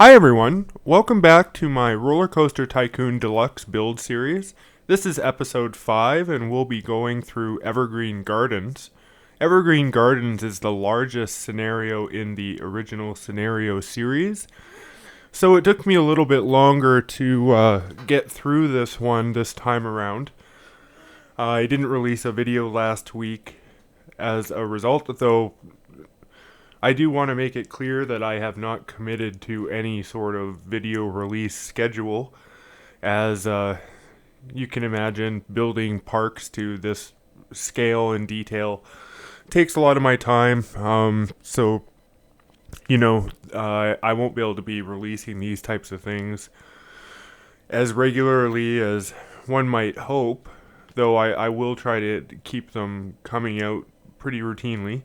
Hi everyone, welcome back to my RollerCoaster Tycoon Deluxe build series. This is episode 5 and we'll be going through Evergreen Gardens. Evergreen Gardens is the largest scenario in the original scenario series, so it took me a little bit longer to get through this one this time around. I didn't release a video last week as a result, though I do want to make it clear that I have not committed to any sort of video release schedule, as you can imagine, building parks to this scale and detail takes a lot of my time. I won't be able to be releasing these types of things as regularly as one might hope, though I will try to keep them coming out pretty routinely.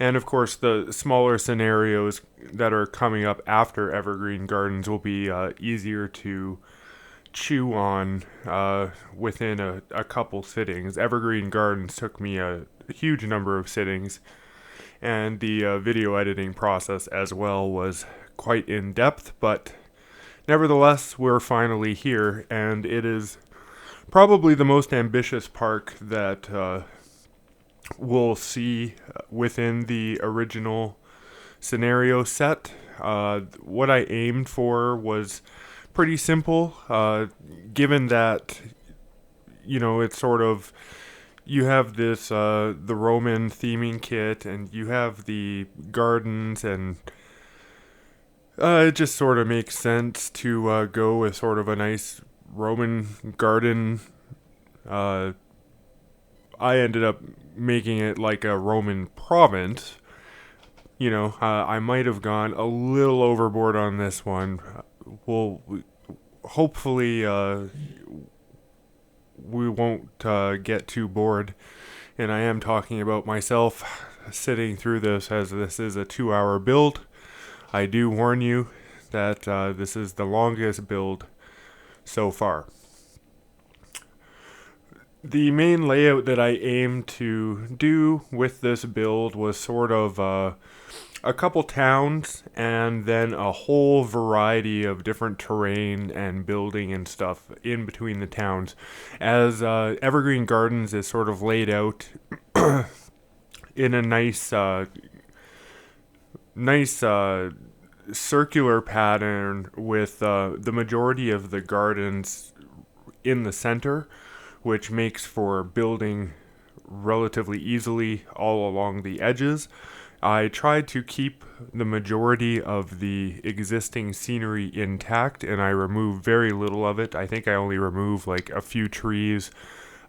And of course, the smaller scenarios that are coming up after Evergreen Gardens will be easier to chew on within a couple sittings. Evergreen Gardens took me a huge number of sittings, and the video editing process as well was quite in depth, but nevertheless, we're finally here, and it is probably the most ambitious park that we'll see within the original scenario set. What I aimed for was pretty simple, given that, it's sort of, you have this, the Roman theming kit, and you have the gardens, and it just sort of makes sense to go with sort of a nice Roman garden. I ended up making it like a Roman province. I might have gone a little overboard on this one. Hopefully, we won't get too bored. And I am talking about myself sitting through this, as this is a 2-hour build. I do warn you that this is the longest build so far. The main layout that I aimed to do with this build was sort of a couple towns and then a whole variety of different terrain and building and stuff in between the towns. As Evergreen Gardens is sort of laid out in a nice circular pattern with the majority of the gardens in the center, which makes for building relatively easily all along the edges. I tried to keep the majority of the existing scenery intact, and I removed very little of it. I think I only removed like a few trees,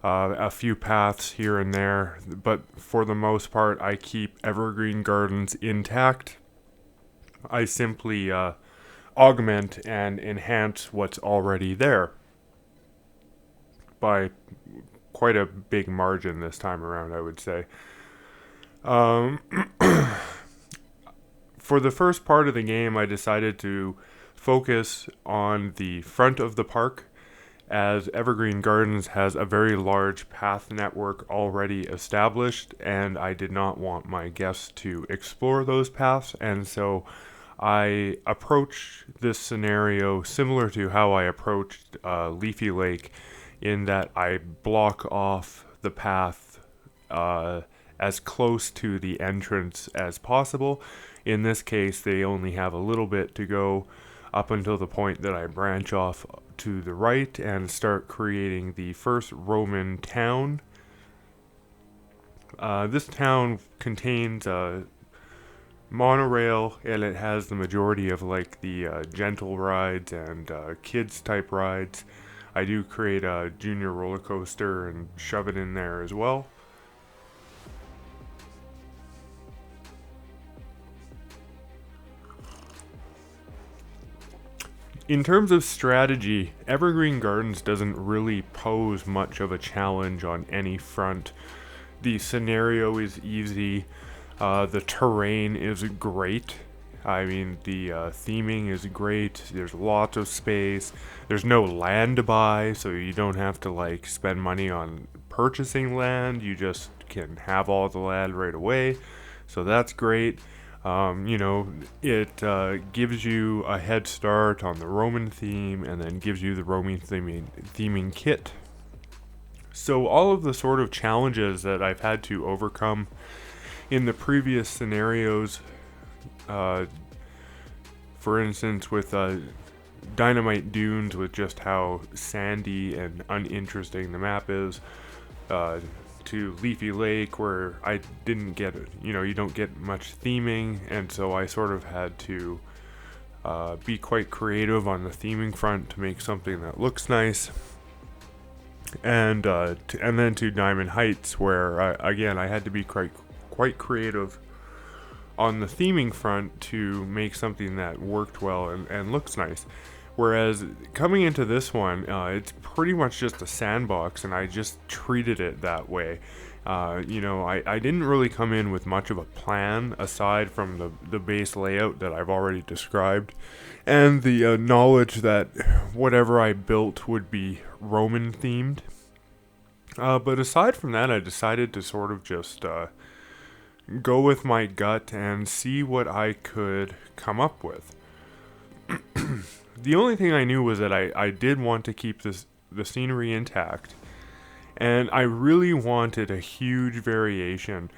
a few paths here and there, but for the most part, I keep Evergreen Gardens intact. I simply augment and enhance what's already there by quite a big margin this time around, I would say. For the first part of the game, I decided to focus on the front of the park, as Evergreen Gardens has a very large path network already established, and I did not want my guests to explore those paths, and so I approached this scenario similar to how I approached Leafy Lake, in that I block off the path as close to the entrance as possible. In this case, they only have a little bit to go up until the point that I branch off to the right and start creating the first Roman town. This town contains a monorail, and it has the majority of like the gentle rides and kids type rides. I do create a junior roller coaster and shove it in there as well. In terms of strategy, Evergreen Gardens doesn't really pose much of a challenge on any front. The scenario is easy. The terrain is great. I mean, the theming is great. There's lots of space. There's no land to buy, so you don't have to spend money on purchasing land. You just can have all the land right away. So that's great. You know, it gives you a head start on the Roman theme, and then gives you the Roman theming kit. So all of the sort of challenges that I've had to overcome in the previous scenarios, uh, for instance, with Dynamite Dunes, with just how sandy and uninteresting the map is, to Leafy Lake, where I didn't get it. You know, you don't get much theming, and so I sort of had to be quite creative on the theming front to make something that looks nice. And then to Diamond Heights, where again I had to be quite creative on the theming front to make something that worked well and looks nice. Whereas coming into this one, it's pretty much just a sandbox, and I just treated it that way. You know, I didn't really come in with much of a plan aside from the base layout that I've already described, and the knowledge that whatever I built would be Roman themed. But aside from that, I decided to sort of just go with my gut and see what I could come up with. The only thing I knew was that I did want to keep the scenery intact, and I really wanted a huge variation.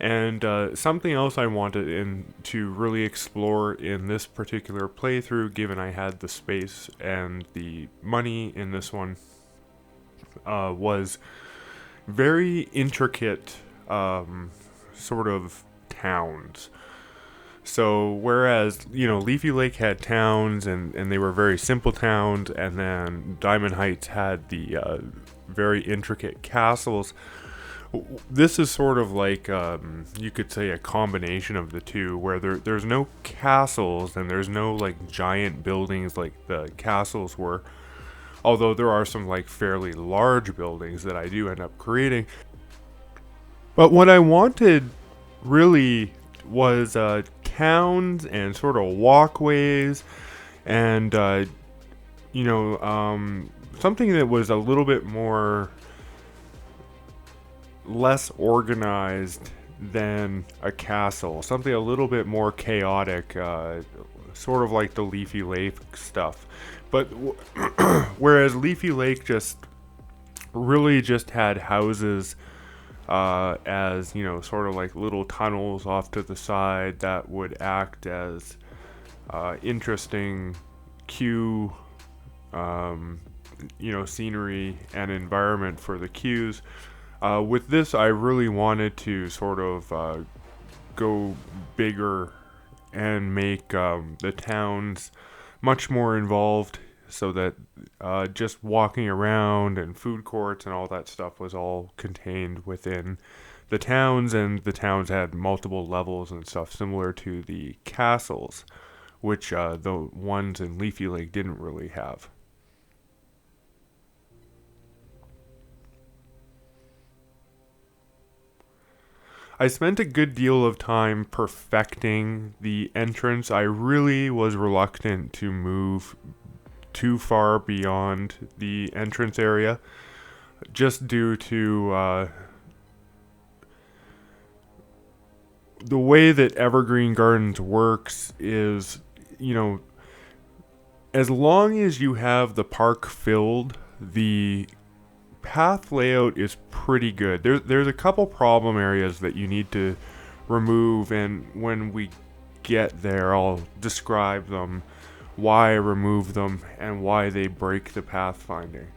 And something else I wanted to really explore in this particular playthrough, given I had the space and the money in this one, was very intricate sort of towns. So whereas, you know, Leafy Lake had towns, and they were very simple towns, and then Diamond Heights had the very intricate castles, this is sort of like, you could say, a combination of the two, where there's no castles and there's no like giant buildings like the castles were, although there are some like fairly large buildings that I do end up creating. But what I wanted really was towns and sort of walkways, and you know, something that was a little bit more less organized than a castle, something a little bit more chaotic, sort of like the Leafy Lake stuff. But whereas Leafy Lake just really just had houses, as, you know, sort of like little tunnels off to the side that would act as interesting queue, you know, scenery and environment for the queues. With this, I really wanted to sort of go bigger and make the towns much more involved, so that just walking around and food courts and all that stuff was all contained within the towns, and the towns had multiple levels and stuff, similar to the castles, which the ones in Leafy Lake didn't really have. I spent a good deal of time perfecting the entrance. I really was reluctant to move too far beyond the entrance area, just due to the way that Evergreen Gardens works is, you know, as long as you have the park filled, the path layout is pretty good. There's a couple problem areas that you need to remove, and when we get there, I'll describe them, why I remove them, and why they break the pathfinding.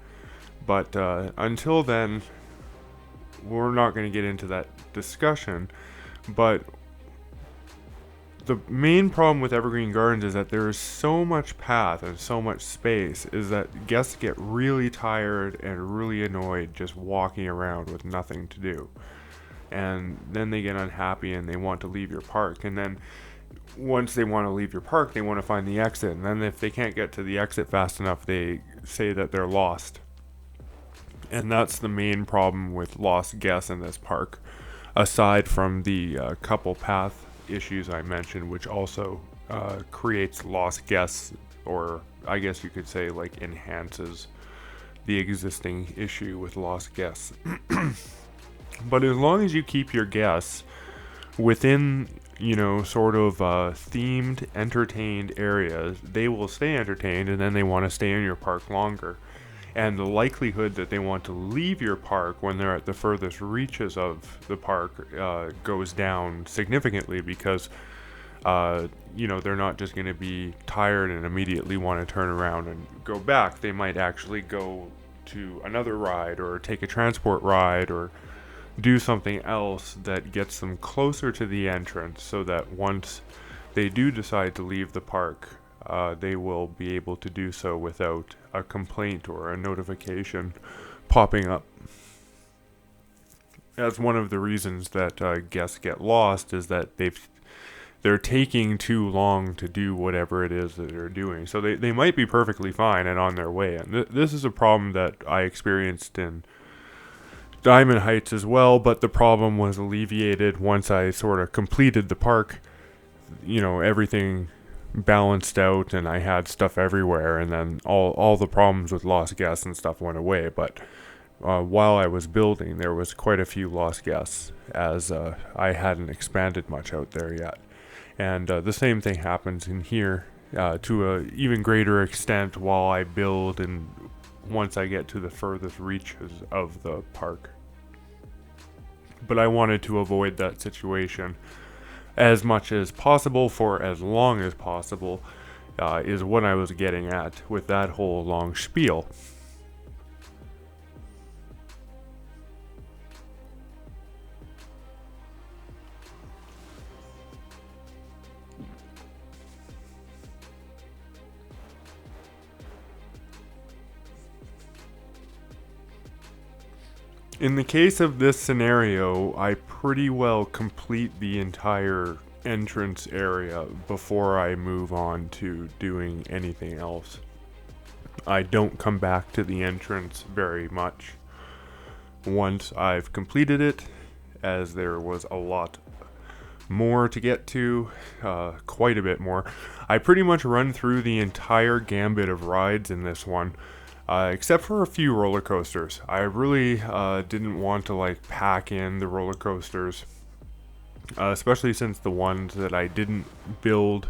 But until then, we're not going to get into that discussion. But the main problem with Evergreen Gardens is that there is so much path and so much space, is that guests get really tired and really annoyed just walking around with nothing to do. And then they get unhappy and they want to leave your park. And then once they want to leave your park, they want to find the exit. And then if they can't get to the exit fast enough, they say that they're lost. And that's the main problem with lost guests in this park, aside from the couple path issues I mentioned, which also creates lost guests, or I guess you could say like enhances the existing issue with lost guests. But as long as you keep your guests within, sort of themed, entertained areas, they will stay entertained and then they want to stay in your park longer. And the likelihood that they want to leave your park when they're at the furthest reaches of the park goes down significantly because, they're not just going to be tired and immediately want to turn around and go back. They might actually go to another ride or take a transport ride or do something else that gets them closer to the entrance so that once they do decide to leave the park, they will be able to do so without a complaint or a notification popping up. That's one of the reasons that guests get lost, is that they're taking too long to do whatever it is that they're doing. So they might be perfectly fine and on their way. And this is a problem that I experienced in Diamond Heights as well, but the problem was alleviated once I sort of completed the park. Everything balanced out and I had stuff everywhere, and then all the problems with lost guests and stuff went away. But while I was building, there was quite a few lost guests, as I hadn't expanded much out there yet. And the same thing happens in here to an even greater extent while I build and once I get to the furthest reaches of the park. But I wanted to avoid that situation as much as possible for as long as possible, is what I was getting at with that whole long spiel. In the case of this scenario, I pretty well complete the entire entrance area before I move on to doing anything else. I don't come back to the entrance very much once I've completed it, as there was a lot more to get to, quite a bit more. I pretty much run through the entire gambit of rides in this one. Except for a few roller coasters. I really didn't want to pack in the roller coasters, especially since the ones that I didn't build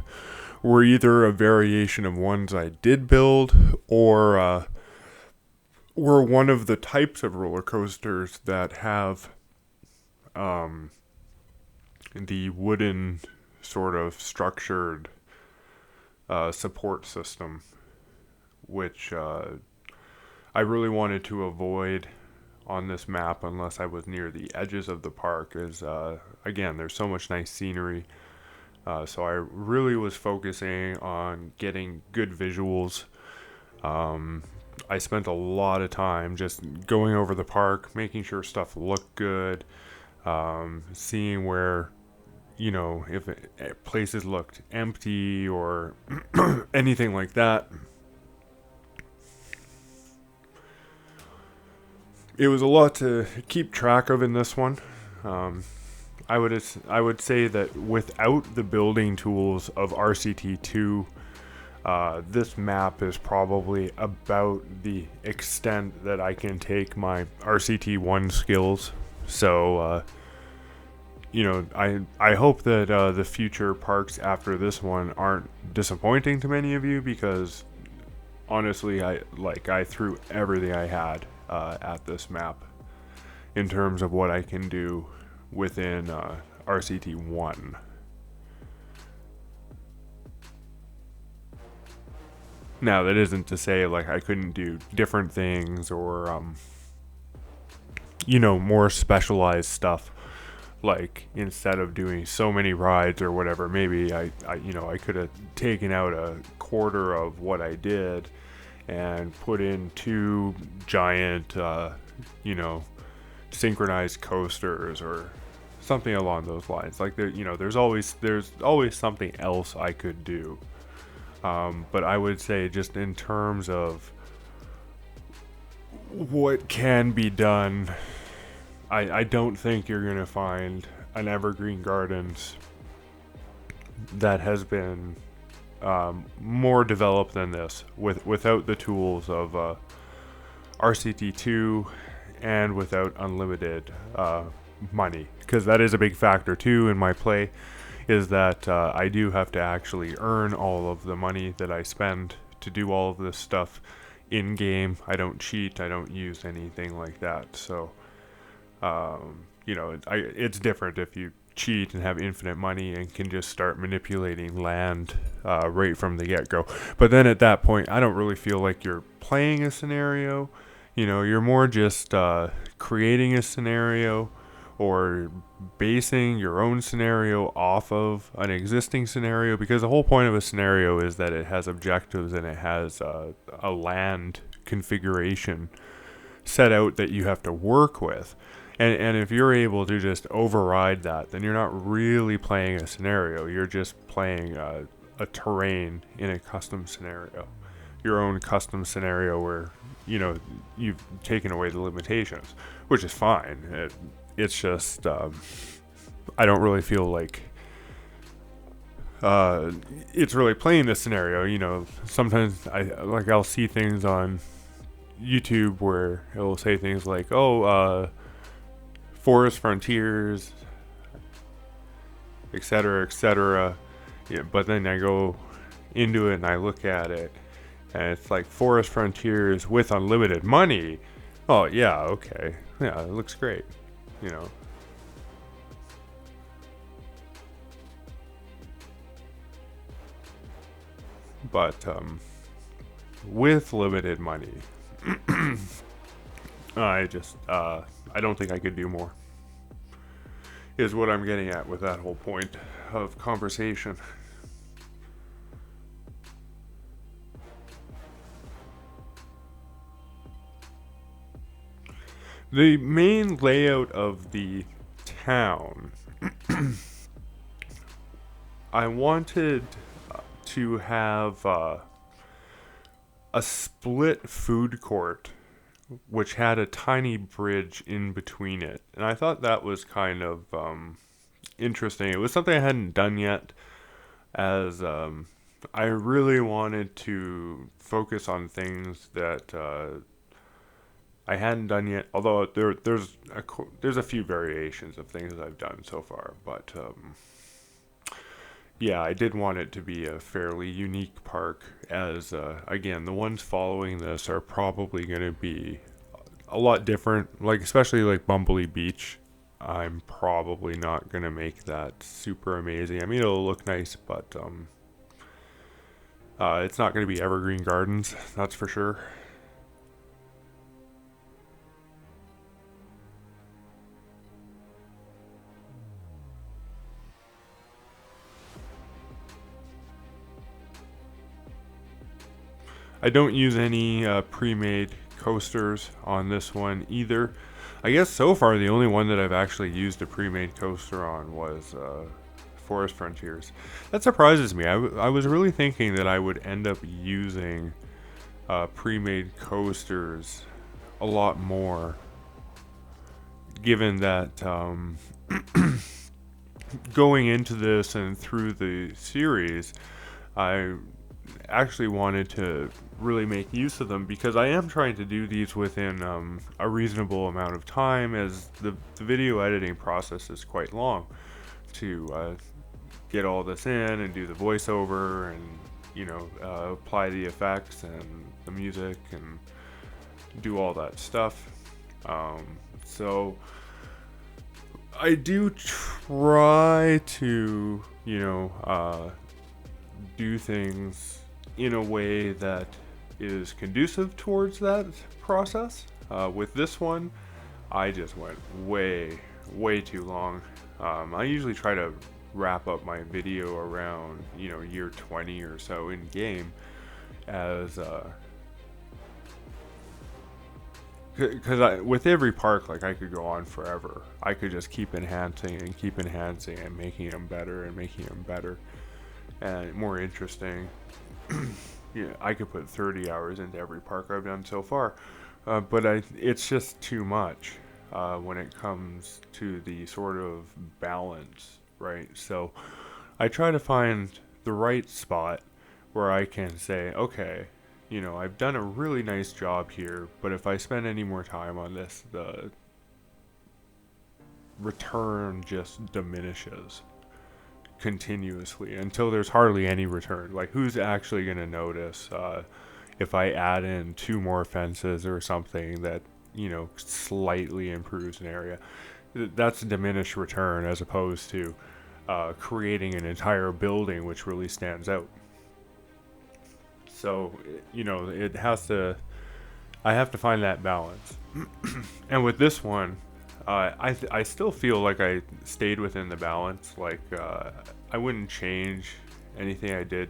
were either a variation of ones I did build or were one of the types of roller coasters that have the wooden sort of structured support system, which I really wanted to avoid on this map unless I was near the edges of the park, as again, there's so much nice scenery. So I really was focusing on getting good visuals. I spent a lot of time just going over the park, making sure stuff looked good, seeing where, if places looked empty or anything like that. It was a lot to keep track of in this one. I would say that without the building tools of RCT2, this map is probably about the extent that I can take my RCT1 skills. So, I hope that the future parks after this one aren't disappointing to many of you, because honestly, I threw everything I had at this map in terms of what I can do within RCT1. Now, that isn't to say I couldn't do different things or more specialized stuff. Instead of doing so many rides or whatever, maybe I could have taken out a quarter of what I did and put in 2 giant, synchronized coasters or something along those lines. There's always something else I could do. But I would say, just in terms of what can be done, I don't think you're going to find an Evergreen Gardens that has been more developed than this, without the tools of RCT2 and without unlimited money, because that is a big factor too in my play, is that I do have to actually earn all of the money that I spend to do all of this stuff in game. I don't cheat, I don't use anything like that. So it's different if you cheat and have infinite money and can just start manipulating land right from the get-go. But then at that point, I don't really feel like you're playing a scenario. You're more just creating a scenario or basing your own scenario off of an existing scenario, because the whole point of a scenario is that it has objectives and it has a land configuration set out that you have to work with. And if you're able to just override that, then you're not really playing a scenario. You're just playing a terrain in a custom scenario. Your own custom scenario where, you've taken away the limitations, which is fine. It's just, I don't really feel like it's really playing this scenario. Sometimes I'll see things on YouTube where it will say things like, forest frontiers, etc., etc. Yeah, but then I go into it and I look at it, and it's like forest frontiers with unlimited money. Oh yeah, okay, yeah, it looks great, you know. But with limited money, I don't think I could do more. Is what I'm getting at with that whole point of conversation. The main layout of the town, I wanted to have a split food court which had a tiny bridge in between it. And I thought that was kind of interesting. It was something I hadn't done yet, as I really wanted to focus on things that I hadn't done yet. Although there's a few variations of things I've done so far, but yeah, I did want it to be a fairly unique park, as again, the ones following this are probably going to be a lot different, like especially like Bumblebee Beach. I'm probably not going to make that super amazing. I mean, it'll look nice, but it's not going to be Evergreen Gardens, that's for sure. I don't use any pre-made coasters on this one either. I guess so far the only one that I've actually used a pre-made coaster on was Forest Frontiers. That surprises me. I was really thinking that I would end up using pre-made coasters a lot more, given that going into this and through the series, I actually wanted to really make use of them, because I am trying to do these within a reasonable amount of time, as the video editing process is quite long to get all this in and do the voiceover and apply the effects and the music and do all that stuff. So I do try to do things in a way that is conducive towards that process. With this one, I just went way too long. I usually try to wrap up my video around year 20 or so in game, as because with every park, like, I could go on forever. I could just keep enhancing and making them better and more interesting. Yeah, I could put 30 hours into every park I've done so far, but it's just too much when it comes to the sort of balance, right? So I try to find the right spot where I can say, okay, I've done a really nice job here, but if I spend any more time on this, return just diminishes continuously until there's hardly any return. Like, who's actually going to notice if I add in 2 more fences or something that, slightly improves an area? That's a diminished return as opposed to creating an entire building which really stands out. So, it has to, I have to find that balance. And with this one, I still feel like I stayed within the balance. Like, I wouldn't change anything I did,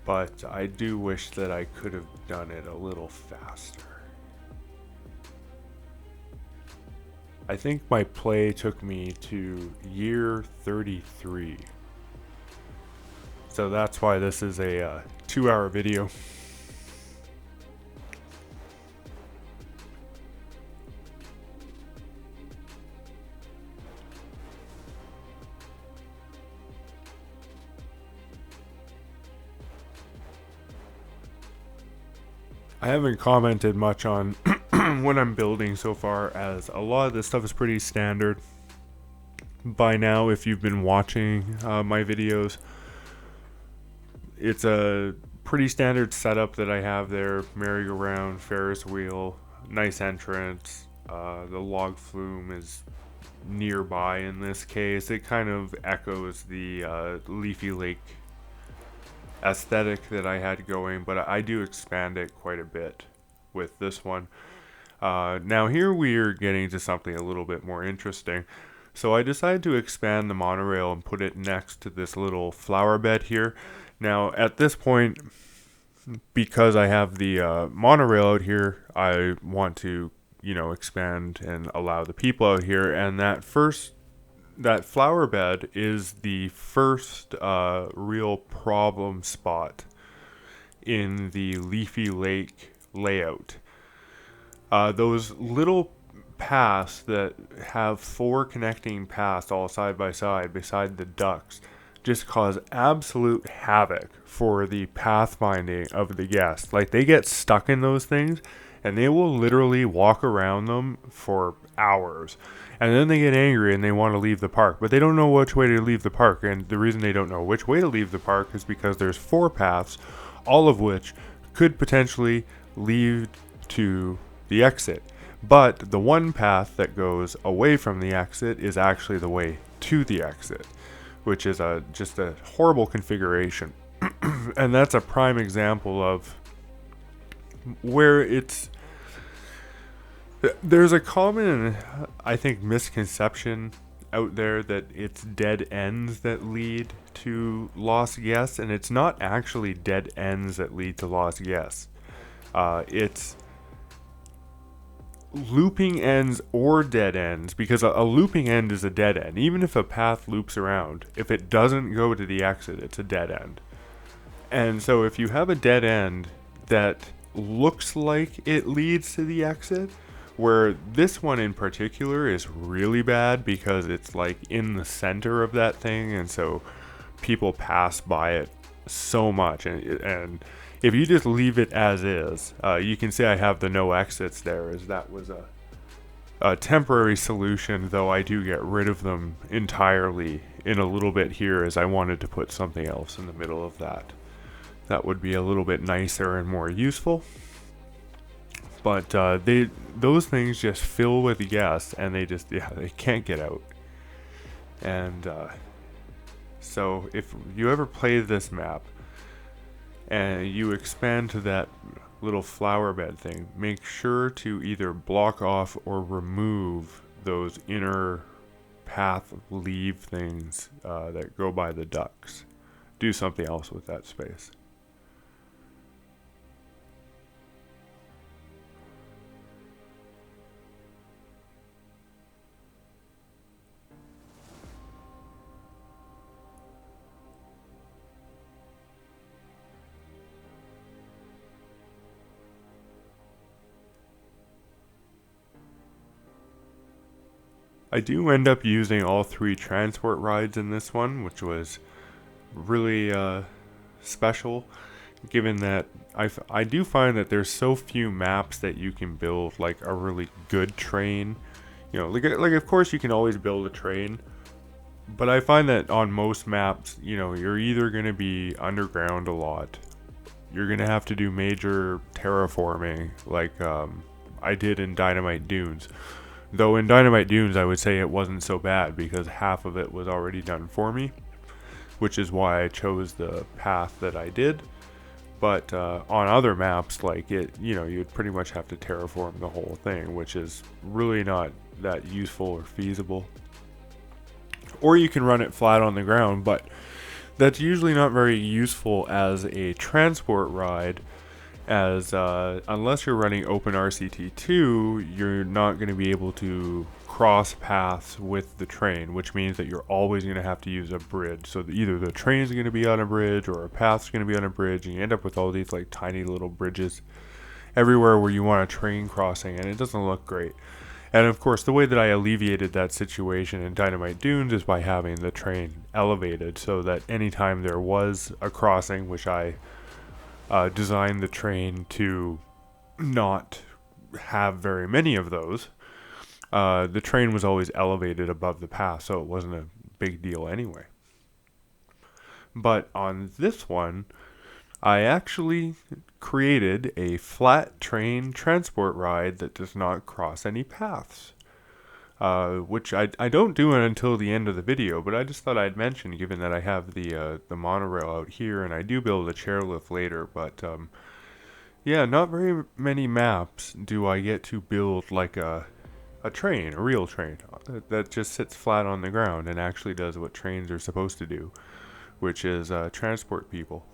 but I do wish that I could have done it a little faster. I think my play took me to year 33. So that's why this is a 2-hour video. I haven't commented much on what I'm building so far, as a lot of this stuff is pretty standard by now. If you've been watching my videos, it's a pretty standard setup that I have there. Merry-go-round, Ferris wheel, nice entrance. The log flume is nearby in this case. It kind of echoes the Leafy Lake aesthetic that I had going, but I do expand it quite a bit with this one. Now here we are getting to something a little bit more interesting. So I decided to expand the monorail and put it next to this little flower bed here. Now at this point, because I have the monorail out here, I want to, expand and allow the people out here. And that flower bed is the first real problem spot in the Leafy Lake layout. Those little paths that have 4 connecting paths all side by side beside the ducks just cause absolute havoc for the pathfinding of the guests. Like, they get stuck in those things and they will literally walk around them for hours. And then they get angry and they want to leave the park, but they don't know which way to leave the park. And the reason they don't know which way to leave the park is because there's 4 paths, all of which could potentially lead to the exit. But the one path that goes away from the exit is actually the way to the exit, which is just a horrible configuration. And that's a prime example of where there's a common, I think, misconception out there that it's dead ends that lead to lost guests, and it's not actually dead ends that lead to lost guests. It's looping ends or dead ends, because a looping end is a dead end. Even if a path loops around, if it doesn't go to the exit, it's a dead end. And so if you have a dead end that looks like it leads to the exit, where this one in particular is really bad because it's like in the center of that thing, and so people pass by it so much. And if you just leave it as is, you can see I have the no exits there, as that was a temporary solution, though I do get rid of them entirely in a little bit here, as I wanted to put something else in the middle of that. That would be a little bit nicer and more useful. But those things just fill with guests, and they can't get out. And so if you ever play this map and you expand to that little flower bed thing, make sure to either block off or remove those inner path leave things that go by the ducks. Do something else with that space. I do end up using all 3 transport rides in this one, which was really special, given that I do find that there's so few maps that you can build like a really good train like of course you can always build a train, but I find that on most maps, you're either going to be underground a lot. You're going to have to do major terraforming, like I did in Dynamite Dunes. Though in Dynamite Dunes, I would say it wasn't so bad because half of it was already done for me, which is why I chose the path that I did. But on other maps, like you'd pretty much have to terraform the whole thing, which is really not that useful or feasible. Or you can run it flat on the ground, but that's usually not very useful as a transport ride, as unless you're running OpenRCT2, you're not going to be able to cross paths with the train, which means that you're always going to have to use a bridge. So either the train's going to be on a bridge or a path's going to be on a bridge, and you end up with all these like tiny little bridges everywhere where you want a train crossing, and it doesn't look great. And of course, the way that I alleviated that situation in Dynamite Dunes is by having the train elevated, so that anytime there was a crossing, which I designed the train to not have very many of those, the train was always elevated above the path, so it wasn't a big deal anyway. But on this one, I actually created a flat train transport ride that does not cross any paths. Which I don't do it until the end of the video, but I just thought I'd mention, given that I have the monorail out here, and I do build a chairlift later, but yeah, not very many maps do I get to build like a train, a real train, that just sits flat on the ground and actually does what trains are supposed to do, which is transport people.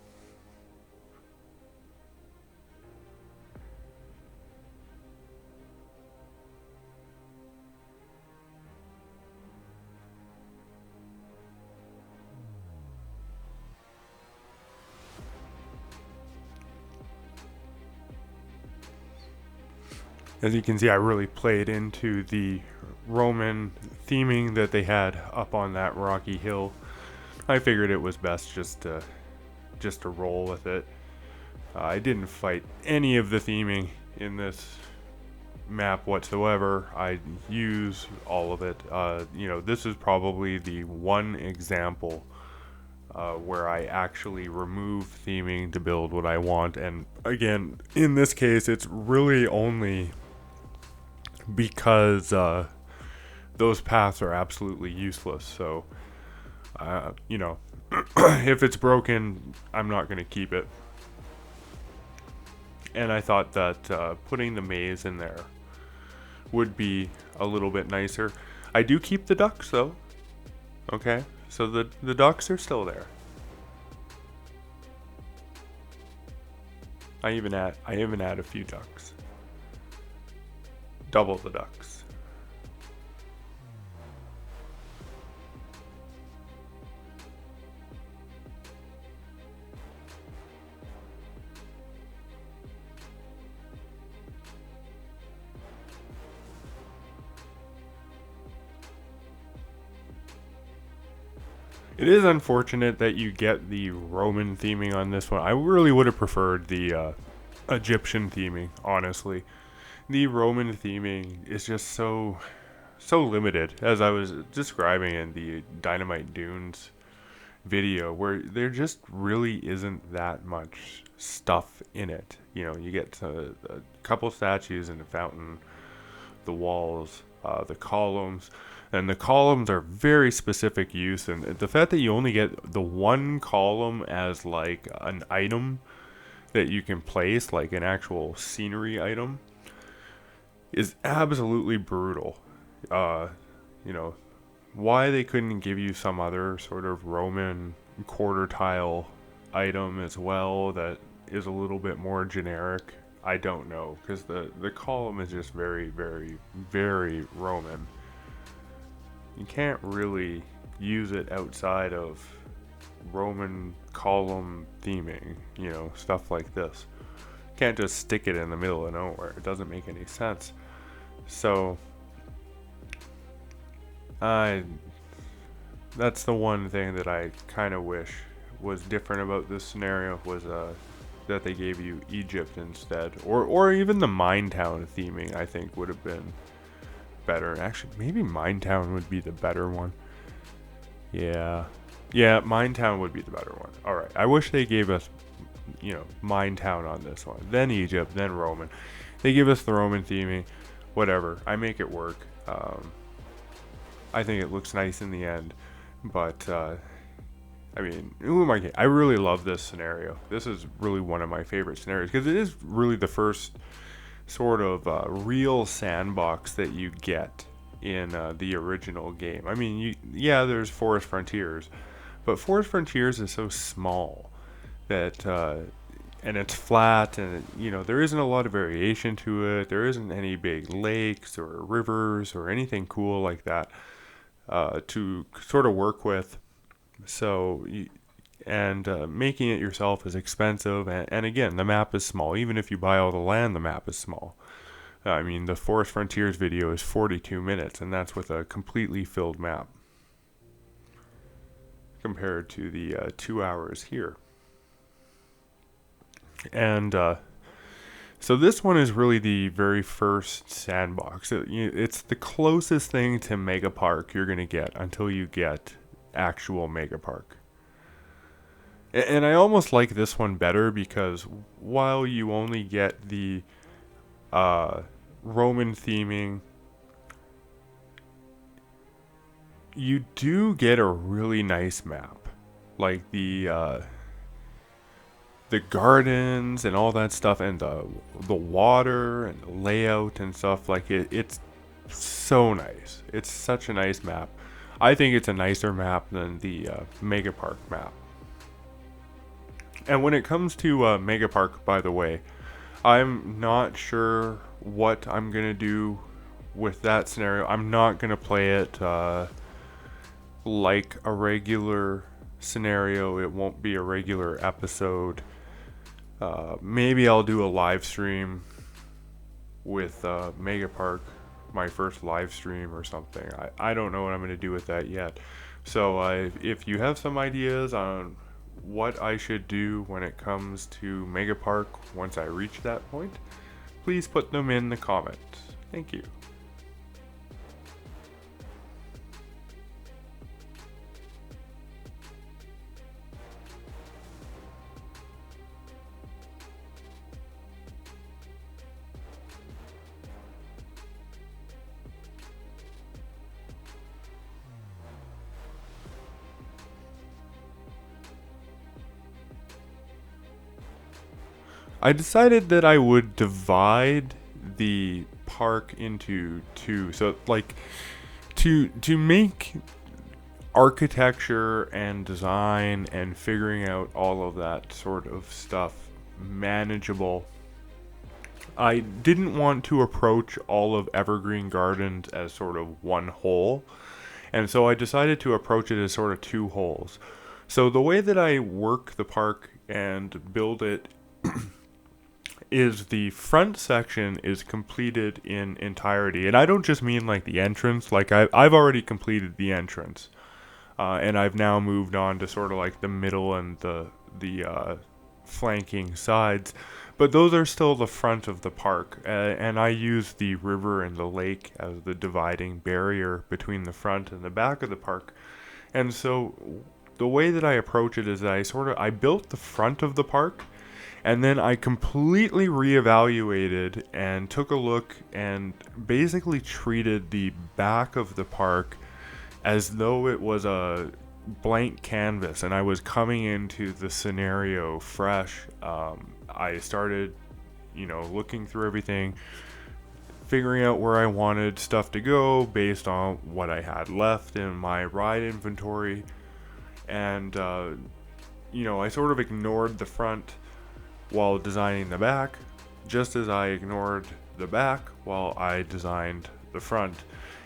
As you can see, I really played into the Roman theming that they had up on that rocky hill. I figured it was best just to roll with it. I didn't fight any of the theming in this map whatsoever. I use all of it. This is probably the one example where I actually remove theming to build what I want. And again, in this case, it's really only because those paths are absolutely useless. So, if it's broken, I'm not going to keep it. And I thought that putting the maze in there would be a little bit nicer. I do keep the ducks though. Okay, so the ducks are still there. I even add a few ducks. Double the ducks. It is unfortunate that you get the Roman theming on this one. I really would have preferred the Egyptian theming, honestly. The Roman theming is just so limited, as I was describing in the Dynamite Dunes video, where there just really isn't that much stuff in it. You get a couple statues and a fountain, the walls, the columns, and the columns are very specific use. And the fact that you only get the one column as like an item that you can place, like an actual scenery item, is absolutely brutal. Why they couldn't give you some other sort of Roman quarter tile item as well that is a little bit more generic, I don't know, because the column is just very, very, very Roman. You can't really use it outside of Roman column theming, stuff like this. Can't just stick it in the middle of nowhere. It doesn't make any sense. So that's the one thing that I kind of wish was different about this scenario, was that they gave you Egypt instead, or even the Mine Town theming. I think would have been better. Actually, maybe Minetown would be the better one. Yeah. Yeah, Minetown would be the better one. Alright, I wish they gave us, Minetown on this one. Then Egypt, then Roman. They give us the Roman theming. Whatever. I make it work. I think it looks nice in the end. But, I mean, who am I kidding? I really love this scenario. This is really one of my favorite scenarios because it is really the first sort of real sandbox that you get in the original game. I mean, there's Forest Frontiers, but Forest Frontiers is so small that, and it's flat, and there isn't a lot of variation to it. There isn't any big lakes or rivers or anything cool like that to sort of work with. So, making it yourself is expensive, and again, the map is small. Even if you buy all the land, the map is small. I mean, the Forest Frontiers video is 42 minutes, and that's with a completely filled map compared to the 2 hours here. And so this one is really the very first sandbox. It's the closest thing to Mega Park you're going to get until you get actual Mega Park. And I almost like this one better because while you only get the Roman theming, you do get a really nice map. Like the gardens and all that stuff, and the water and the layout and stuff. Like it's so nice. It's such a nice map. I think it's a nicer map than the Mega Park map. And when it comes to Mega Park, by the way, I'm not sure what I'm going to do with that scenario. I'm not going to play it like a regular scenario. It won't be a regular episode. Maybe I'll do a live stream with Mega Park, my first live stream or something. I don't know what I'm going to do with that yet. So if you have some ideas on what I should do when it comes to Mega Park once I reach that point, please put them in the comments. Thank you. I decided that I would divide the park into two. So like to make architecture and design and figuring out all of that sort of stuff manageable, I didn't want to approach all of Evergreen Gardens as sort of one whole. And so I decided to approach it as sort of two wholes. So the way that I work the park and build it is the front section is completed in entirety. And I don't just mean like the entrance. Like I've already completed the entrance. And I've now moved on to sort of like the middle and the flanking sides. But those are still the front of the park. And I use the river and the lake as the dividing barrier between the front and the back of the park. And so the way that I approach it is that I built the front of the park, and then I completely reevaluated and took a look and basically treated the back of the park as though it was a blank canvas and I was coming into the scenario fresh. I started, looking through everything, figuring out where I wanted stuff to go based on what I had left in my ride inventory. And, I sort of ignored the front while designing the back, just as I ignored the back while I designed the front.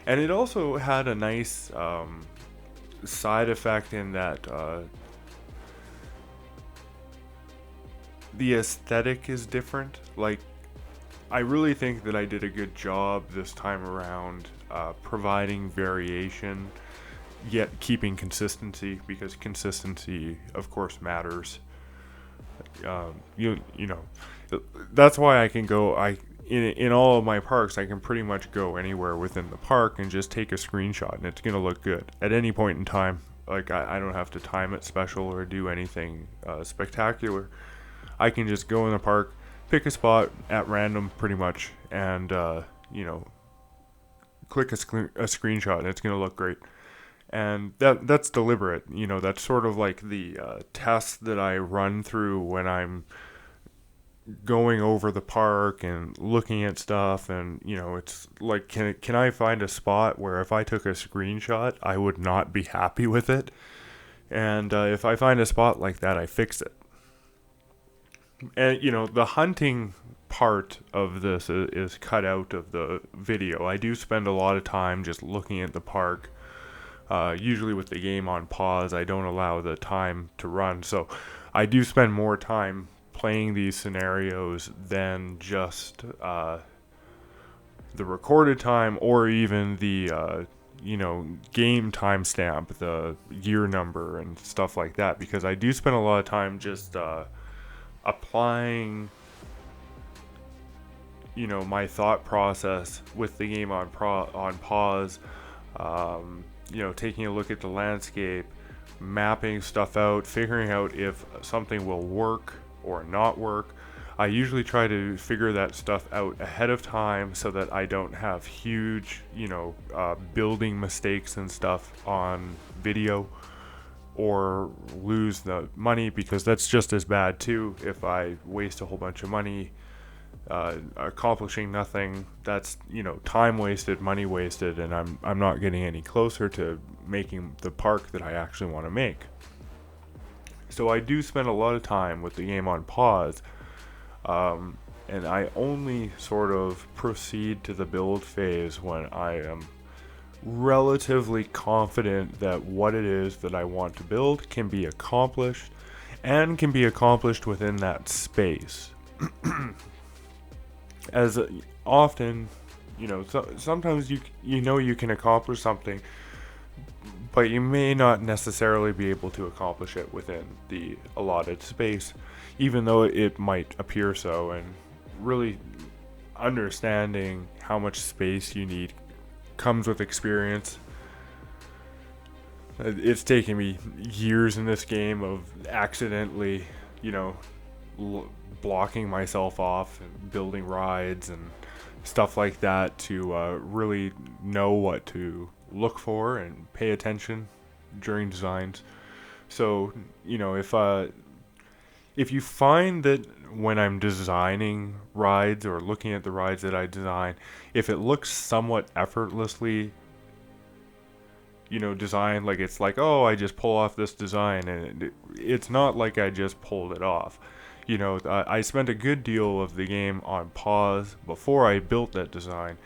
And it also had a nice side effect in that the aesthetic is different. Like, I really think that I did a good job this time around providing variation, yet keeping consistency, because consistency, of course, matters. That's why I can go. in all of my parks, I can pretty much go anywhere within the park and just take a screenshot, and it's gonna look good at any point in time. Like I don't have to time it special or do anything spectacular. I can just go in the park, pick a spot at random, pretty much, and click a screenshot, and it's gonna look great. And that's deliberate. That's sort of like the test that I run through when I'm going over the park and looking at stuff. And it's like, can I find a spot where if I took a screenshot I would not be happy with it? And if I find a spot like that, I fix it. And the hunting part of this is cut out of the video. I do spend a lot of time just looking at the park. Usually with the game on pause, I don't allow the time to run, so I do spend more time playing these scenarios than just the recorded time, or even the game timestamp, the year number and stuff like that, because I do spend a lot of time just applying my thought process with the game on pause. Taking a look at the landscape, mapping stuff out, figuring out if something will work or not work. I usually try to figure that stuff out ahead of time so that I don't have huge, building mistakes and stuff on video, or lose the money, because that's just as bad too. If I waste a whole bunch of money accomplishing nothing, that's time wasted, money wasted, and I'm not getting any closer to making the park that I actually want to make. So I do spend a lot of time with the game on pause, and I only sort of proceed to the build phase when I am relatively confident that what it is that I want to build can be accomplished, and can be accomplished within that space. As often, sometimes you can accomplish something, but you may not necessarily be able to accomplish it within the allotted space, even though it might appear so. And really understanding how much space you need comes with experience. It's taken me years in this game of accidentally, blocking myself off and building rides and stuff like that to really know what to look for and pay attention during designs. So if you find that when I'm designing rides or looking at the rides that I design, if it looks somewhat effortlessly designed, like it's like, oh, I just pull off this design, and it's not like I just pulled it off. I spent a good deal of the game on pause before I built that design,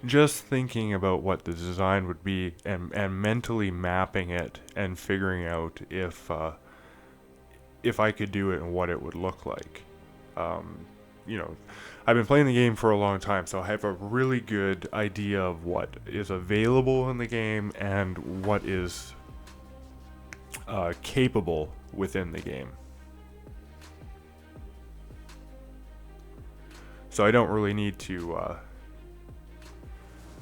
just thinking about what the design would be, and mentally mapping it and figuring out if I could do it and what it would look like. I've been playing the game for a long time, so I have a really good idea of what is available in the game and what is capable within the game. So I don't really need to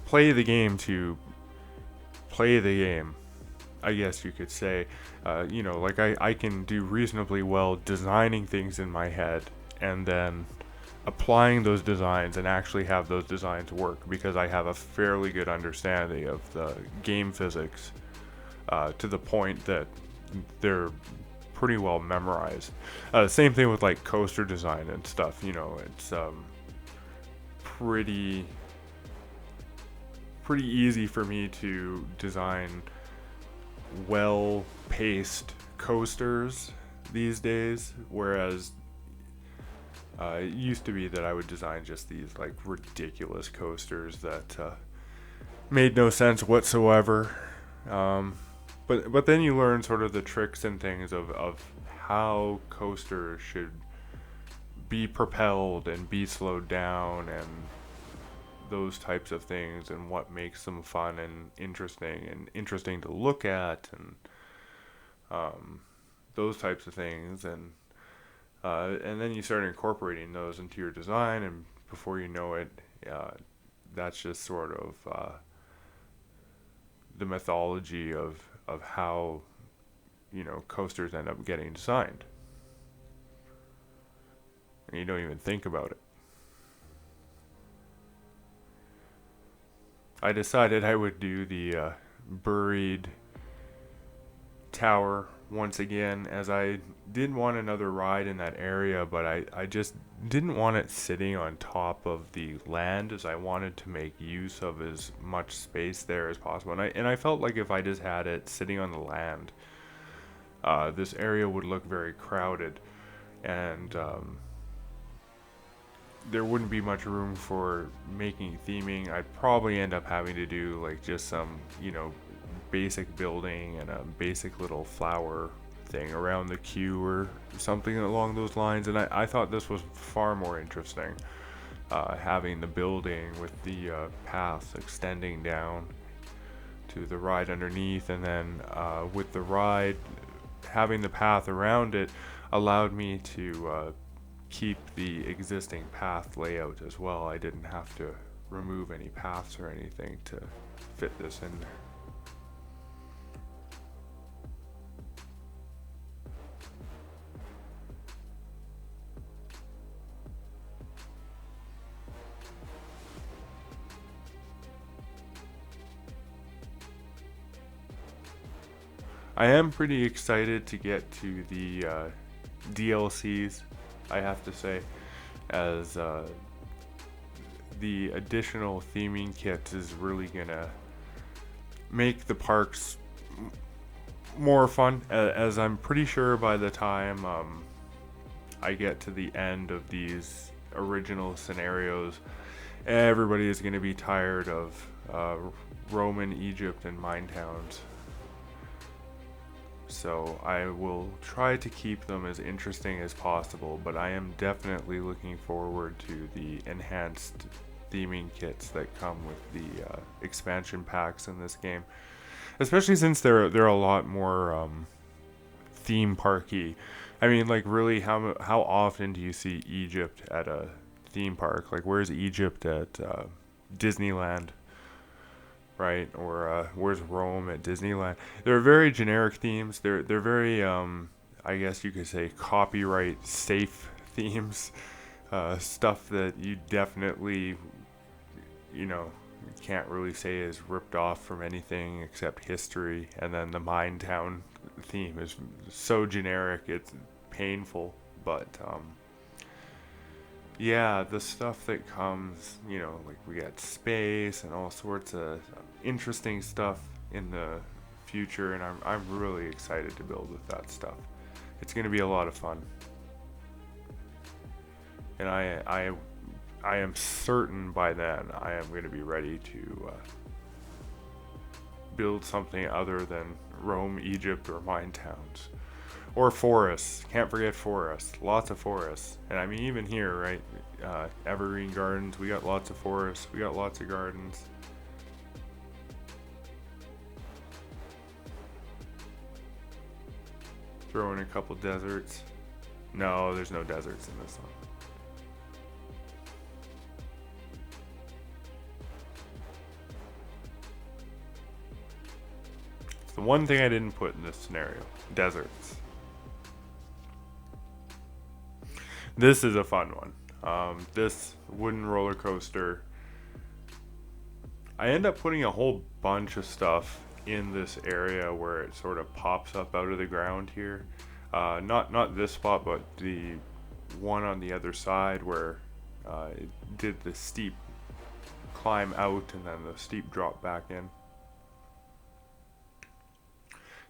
play the game to play the game, I guess you could say. Like I can do reasonably well designing things in my head and then applying those designs and actually have those designs work, because I have a fairly good understanding of the game physics to the point that they're pretty well memorized. Same thing with like coaster design and stuff. It's pretty easy for me to design well-paced coasters these days, whereas it used to be that I would design just these like ridiculous coasters that made no sense whatsoever. But then you learn sort of the tricks and things of how coasters should be propelled and be slowed down, and those types of things, and what makes them fun and interesting to look at, and those types of things. And then you start incorporating those into your design and before you know it, that's just sort of the mythology of how, coasters end up getting designed. And you don't even think about it. I decided I would do the buried tower once again, as I did want another ride in that area, but I just didn't want it sitting on top of the land, as I wanted to make use of as much space there as possible. And I felt like if I just had it sitting on the land, this area would look very crowded, and there wouldn't be much room for making theming. I'd probably end up having to do like just some, basic building and a basic little flower thing around the queue or something along those lines. And I thought this was far more interesting, having the building with the path extending down to the ride underneath, and then with the ride having the path around it allowed me to keep the existing path layout as well. I didn't have to remove any paths or anything to fit this in there. I am pretty excited to get to the DLCs, I have to say, as the additional theming kit is really gonna make the parks more fun, as I'm pretty sure by the time I get to the end of these original scenarios, everybody is going to be tired of Roman Egypt and mine towns. So I will try to keep them as interesting as possible, but I am definitely looking forward to the enhanced theming kits that come with the expansion packs in this game, especially since they're a lot more theme parky. I mean, like, really, how often do you see Egypt at a theme park? Like, where's Egypt at Disneyland? Right? Or where's Rome at Disneyland? They're very generic themes. They're very I guess you could say copyright safe themes. Stuff that you definitely can't really say is ripped off from anything except history. And then the Mine Town theme is so generic it's painful. But yeah, the stuff that comes, like we got space and all sorts of interesting stuff in the future, and I'm really excited to build with that stuff. It's going to be a lot of fun, and I am certain by then I am going to be ready to build something other than Rome, Egypt, or mine towns. Or forests. Can't forget forests. Lots of forests. And I mean, even here, right? Evergreen Gardens. We got lots of forests. We got lots of gardens. Throw in a couple deserts. No, there's no deserts in this one. It's the one thing I didn't put in this scenario. Deserts. This is a fun one. This wooden roller coaster, I end up putting a whole bunch of stuff in this area where it sort of pops up out of the ground here. Not this spot, but the one on the other side where it did the steep climb out and then the steep drop back in.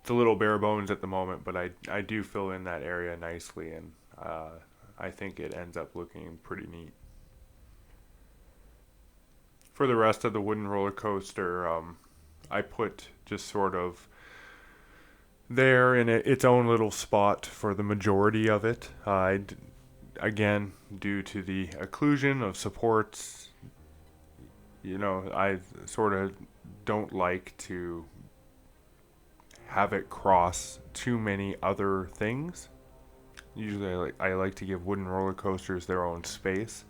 It's a little bare bones at the moment, but I do fill in that area nicely, and I think it ends up looking pretty neat. For the rest of the wooden roller coaster, I put just sort of there in its own little spot for the majority of it. Again, due to the occlusion of supports, I sort of don't like to have it cross too many other things. Usually I like to give wooden roller coasters their own space.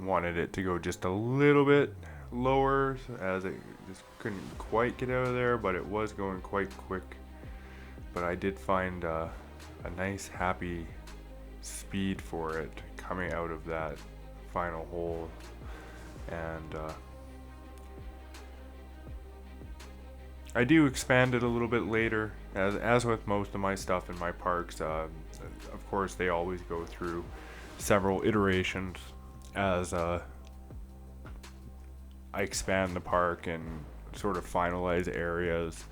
wanted it to go just a little bit lower, as it just couldn't quite get out of there, but it was going quite quick. But I did find a nice happy speed for it coming out of that final hole. And I do expand it a little bit later, as with most of my stuff in my parks. Of course, they always go through several iterations as I expand the park and sort of finalize areas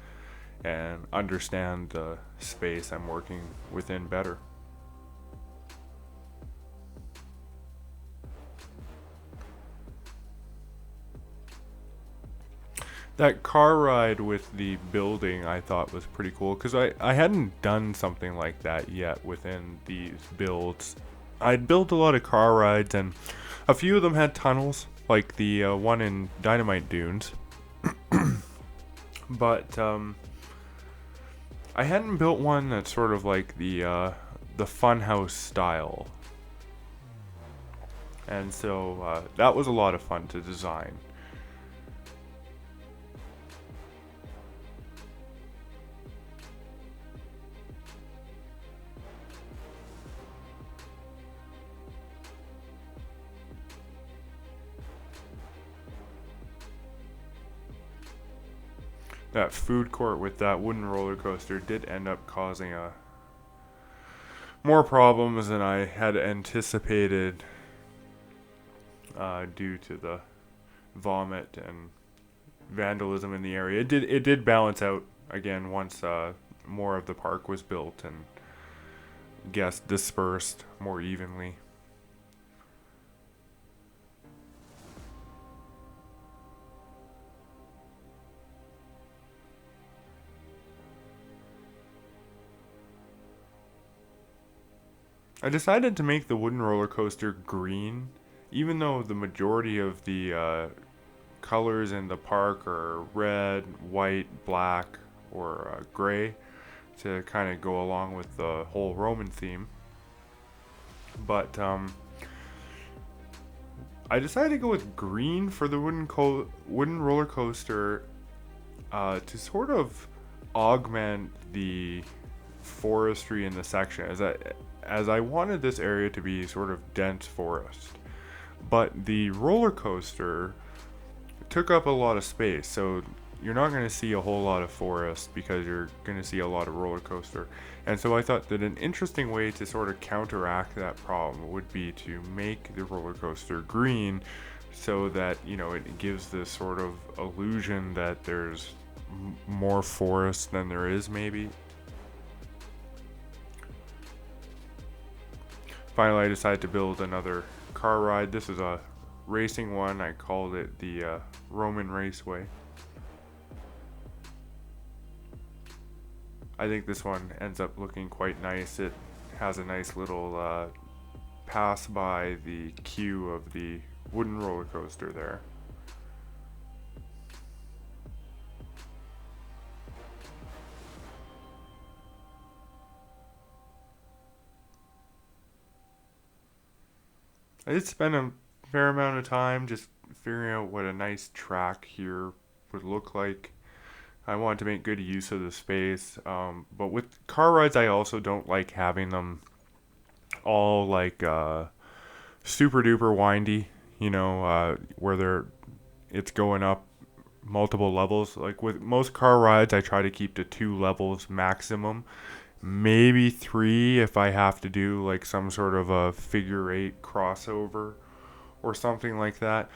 and understand the space I'm working within better. That car ride with the building I thought was pretty cool, because I hadn't done something like that yet within these builds. I'd built a lot of car rides, and a few of them had tunnels, like the one in Dynamite Dunes. But I hadn't built one that's sort of like the funhouse style. And so that was a lot of fun to design. That food court with that wooden roller coaster did end up causing more problems than I had anticipated due to the vomit and vandalism in the area. It did balance out again once more of the park was built and guests dispersed more evenly. I decided to make the wooden roller coaster green, even though the majority of the colors in the park are red, white, black, or gray, to kind of go along with the whole Roman theme. But I decided to go with green for the wooden roller coaster to sort of augment the forestry in the section, as I wanted this area to be sort of dense forest. But the roller coaster took up a lot of space, so you're not going to see a whole lot of forest because you're going to see a lot of roller coaster. And so I thought that an interesting way to sort of counteract that problem would be to make the roller coaster green, so that, you know, it gives this sort of illusion that there's more forest than there is, maybe. Finally, I decided to build another car ride. This is a racing one. I called it the Roman Raceway. I think this one ends up looking quite nice. It has a nice little pass by the queue of the wooden roller coaster there. I did spend a fair amount of time just figuring out what a nice track here would look like. I wanted to make good use of the space, but with car rides, I also don't like having them all like super duper windy. You know, where it's going up multiple levels. Like with most car rides, I try to keep to 2 levels maximum, maybe 3 if I have to do like some sort of a figure 8 crossover or something like that.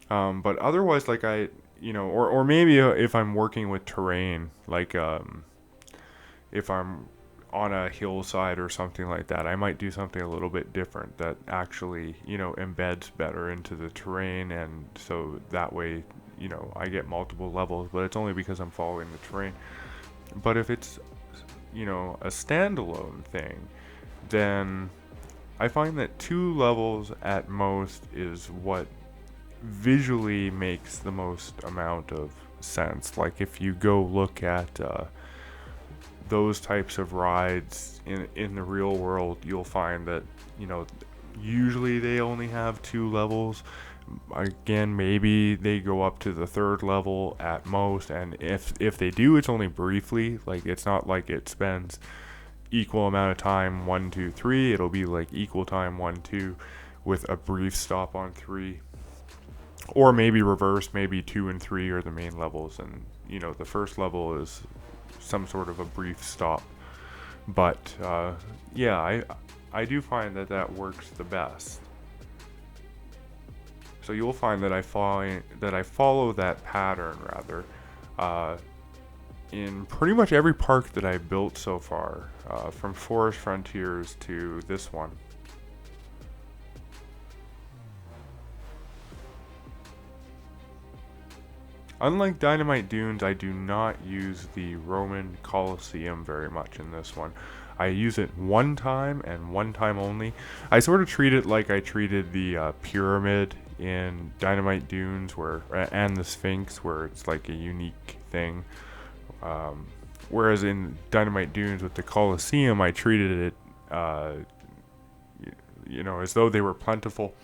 But otherwise, like or maybe if I'm working with terrain, like if I'm on a hillside or something like that, I might do something a little bit different that actually, embeds better into the terrain, and so that way, I get multiple levels, but it's only because I'm following the terrain. But if it's, a standalone thing, then I find that 2 levels at most is what visually makes the most amount of sense. Like if you go look at those types of rides in the real world, you'll find that Usually they only have 2 levels. Again, maybe they go up to the 3rd level at most, and if they do, it's only briefly. Like, it's not like it spends equal amount of time 1, 2, 3. It'll be like equal time 1, 2 with a brief stop on 3. Or maybe reverse, maybe 2 and 3 are the main levels, and the first level is some sort of a brief stop. But yeah, I do find that works the best. So you'll find that I follow that pattern rather, in pretty much every park that I've built so far, from Forest Frontiers to this one. Unlike Dynamite Dunes, I do not use the Roman Colosseum very much in this one. I use it one time and one time only. I sort of treat it like I treated the pyramid in Dynamite Dunes, and the Sphinx, where it's like a unique thing. Whereas in Dynamite Dunes with the Colosseum, I treated it, as though they were plentiful,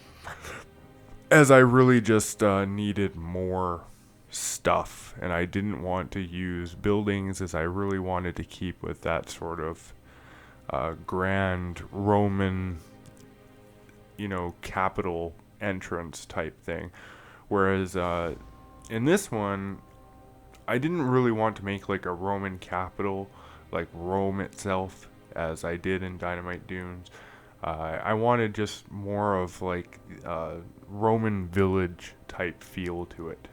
as I really just needed more stuff, and I didn't want to use buildings, as I really wanted to keep with that sort of grand Roman, capital entrance type thing. Whereas in this one, I didn't really want to make like a Roman capital, like Rome itself, as I did in Dynamite Dunes. I wanted just more of like Roman village type feel to it.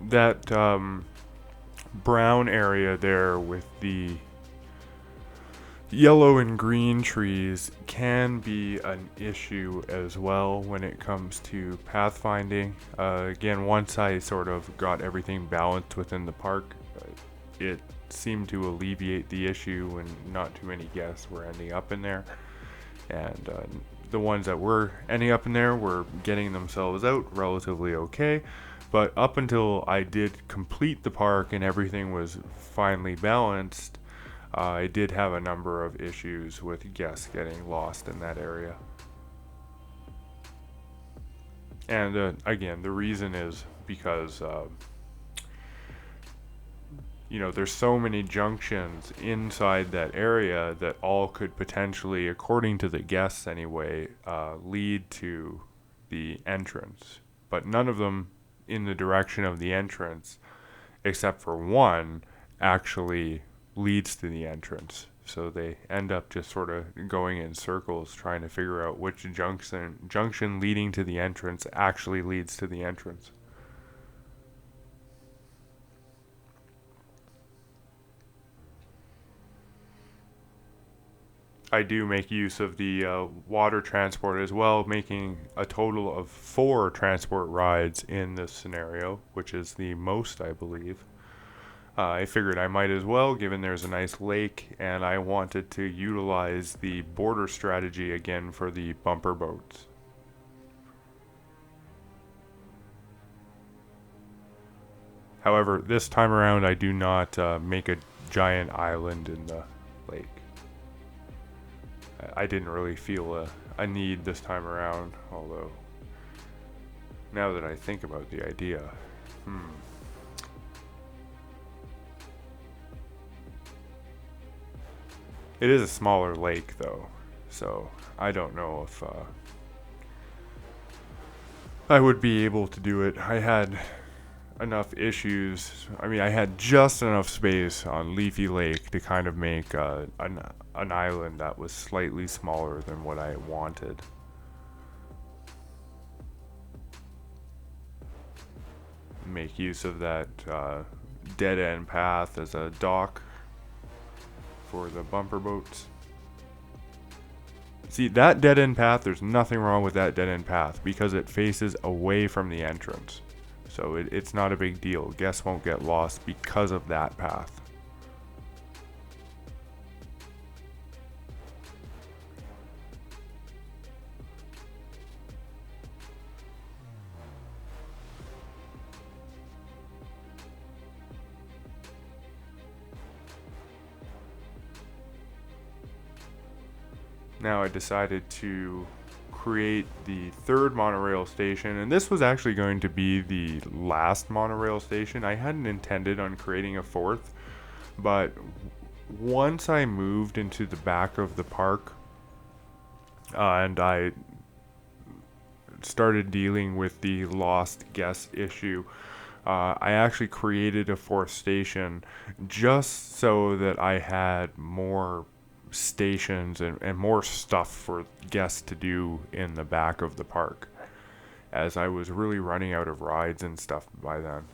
That brown area there with the yellow and green trees can be an issue as well when it comes to pathfinding. Again, once I sort of got everything balanced within the park, it seemed to alleviate the issue, and not too many guests were ending up in there. And the ones that were ending up in there were getting themselves out relatively okay. But up until I did complete the park and everything was finally balanced, I did have a number of issues with guests getting lost in that area. And again, the reason is because there's so many junctions inside that area that all could potentially, according to the guests anyway, lead to the entrance. But none of them in the direction of the entrance, except for one, actually leads to the entrance. So they end up just sort of going in circles trying to figure out which junction leading to the entrance actually leads to the entrance. I do make use of the water transport as well, making a total of 4 transport rides in this scenario, which is the most, I believe. I figured I might as well, given there's a nice lake, and I wanted to utilize the border strategy again for the bumper boats. However, this time around I do not make a giant island in the lake. I didn't really feel a need this time around, although now that I think about the idea, It is a smaller lake though, so I don't know if I would be able to do it. I had enough issues. I mean, I had just enough space on Leafy Lake to kind of make an island that was slightly smaller than what I wanted. Make use of that dead end path as a dock for the bumper boats. See, that dead end path, there's nothing wrong with that dead end path because it faces away from the entrance. So it's not a big deal. Guests won't get lost because of that path. Now I decided to create the third monorail station, and this was actually going to be the last monorail station. I hadn't intended on creating a fourth, but once I moved into the back of the park and I started dealing with the lost guest issue, I actually created a fourth station just so that I had more stations and more stuff for guests to do in the back of the park, as I was really running out of rides and stuff by then.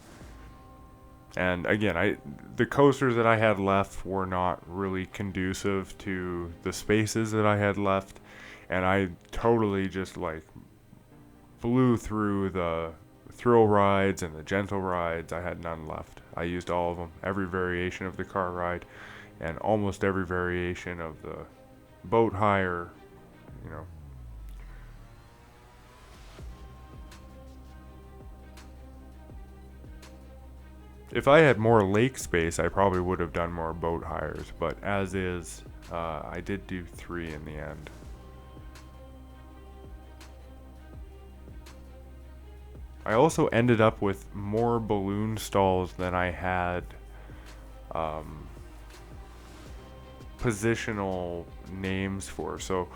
And again, the coasters that I had left were not really conducive to the spaces that I had left, and I totally just like blew through the thrill rides and the gentle rides. I had none left. I used all of them, every variation of the car ride, and almost every variation of the boat hire, you know. If I had more lake space, I probably would have done more boat hires, but as is, I did do 3 in the end. I also ended up with more balloon stalls than I had positional names for. So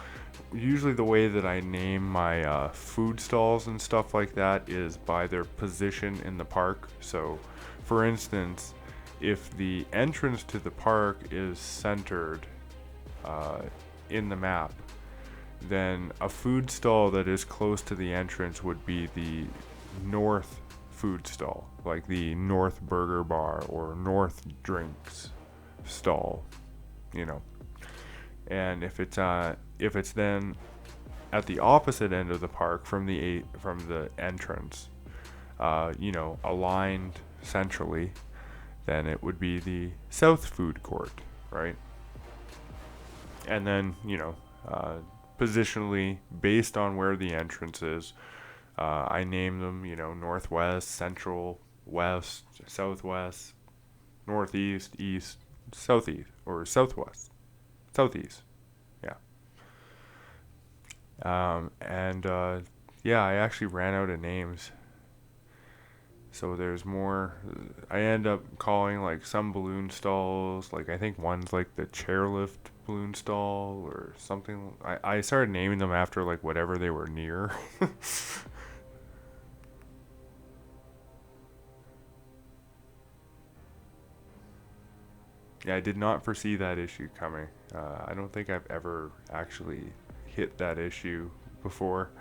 usually the way that I name my food stalls and stuff like that is by their position in the park. So for instance, if the entrance to the park is centered in the map, then a food stall that is close to the entrance would be the north food stall, like the North Burger Bar or North Drinks stall, you know. And if it's then at the opposite end of the park from the entrance, you know, aligned centrally, then it would be the South Food Court, right? And then, you know, positionally based on where the entrance is, I name them, you know, Northwest, Central, West, Southwest, Northeast, East, Southeast, or Southwest, Southeast, yeah. Yeah, I actually ran out of names. So there's more. I end up calling like some balloon stalls, like I think one's like the chairlift balloon stall or something. I started naming them after like whatever they were near. Yeah, I did not foresee that issue coming. I don't think I've ever actually hit that issue before.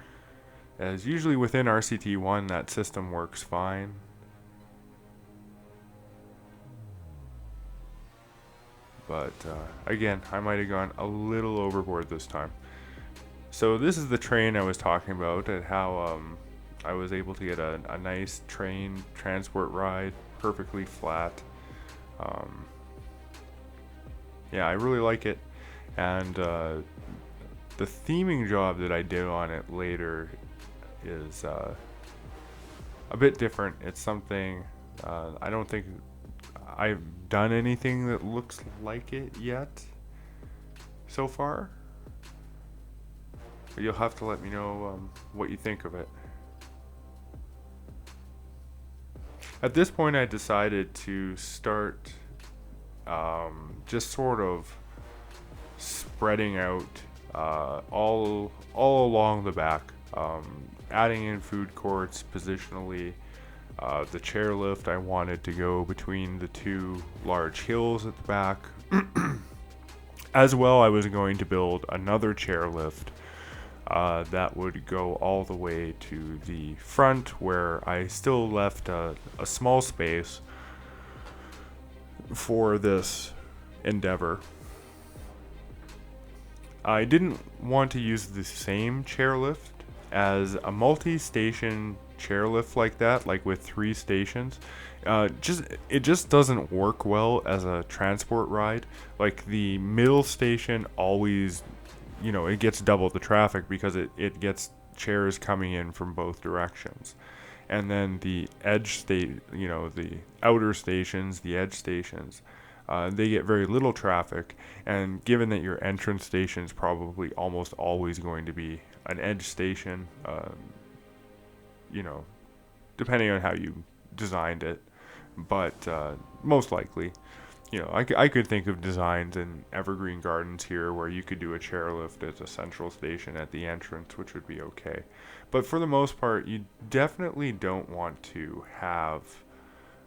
As usually within RCT1, that system works fine. But again, I might have gone a little overboard this time. So this is the train I was talking about, and how I was able to get a nice train transport ride, perfectly flat. Yeah, I really like it. And the theming job that I did on it later is a bit different. It's something I don't think I've done anything that looks like it yet so far. But you'll have to let me know what you think of it. At this point, I decided to start just sort of spreading out all along the back, adding in food courts positionally. The chairlift, I wanted to go between the 2 large hills at the back. As well, I was going to build another chairlift that would go all the way to the front, where I still left a small space for this endeavor. I didn't want to use the same chairlift as a multi-station chairlift like that, like with 3 stations. Just it just doesn't work well as a transport ride. Like the middle station always, it gets double the traffic because it gets chairs coming in from both directions. And then the edge state, the outer stations, the edge stations, they get very little traffic. And given that your entrance station is probably almost always going to be an edge station, you know, depending on how you designed it, but most likely, I could think of designs in Evergreen Gardens here where you could do a chairlift as a central station at the entrance, which would be okay. But for the most part, you definitely don't want to have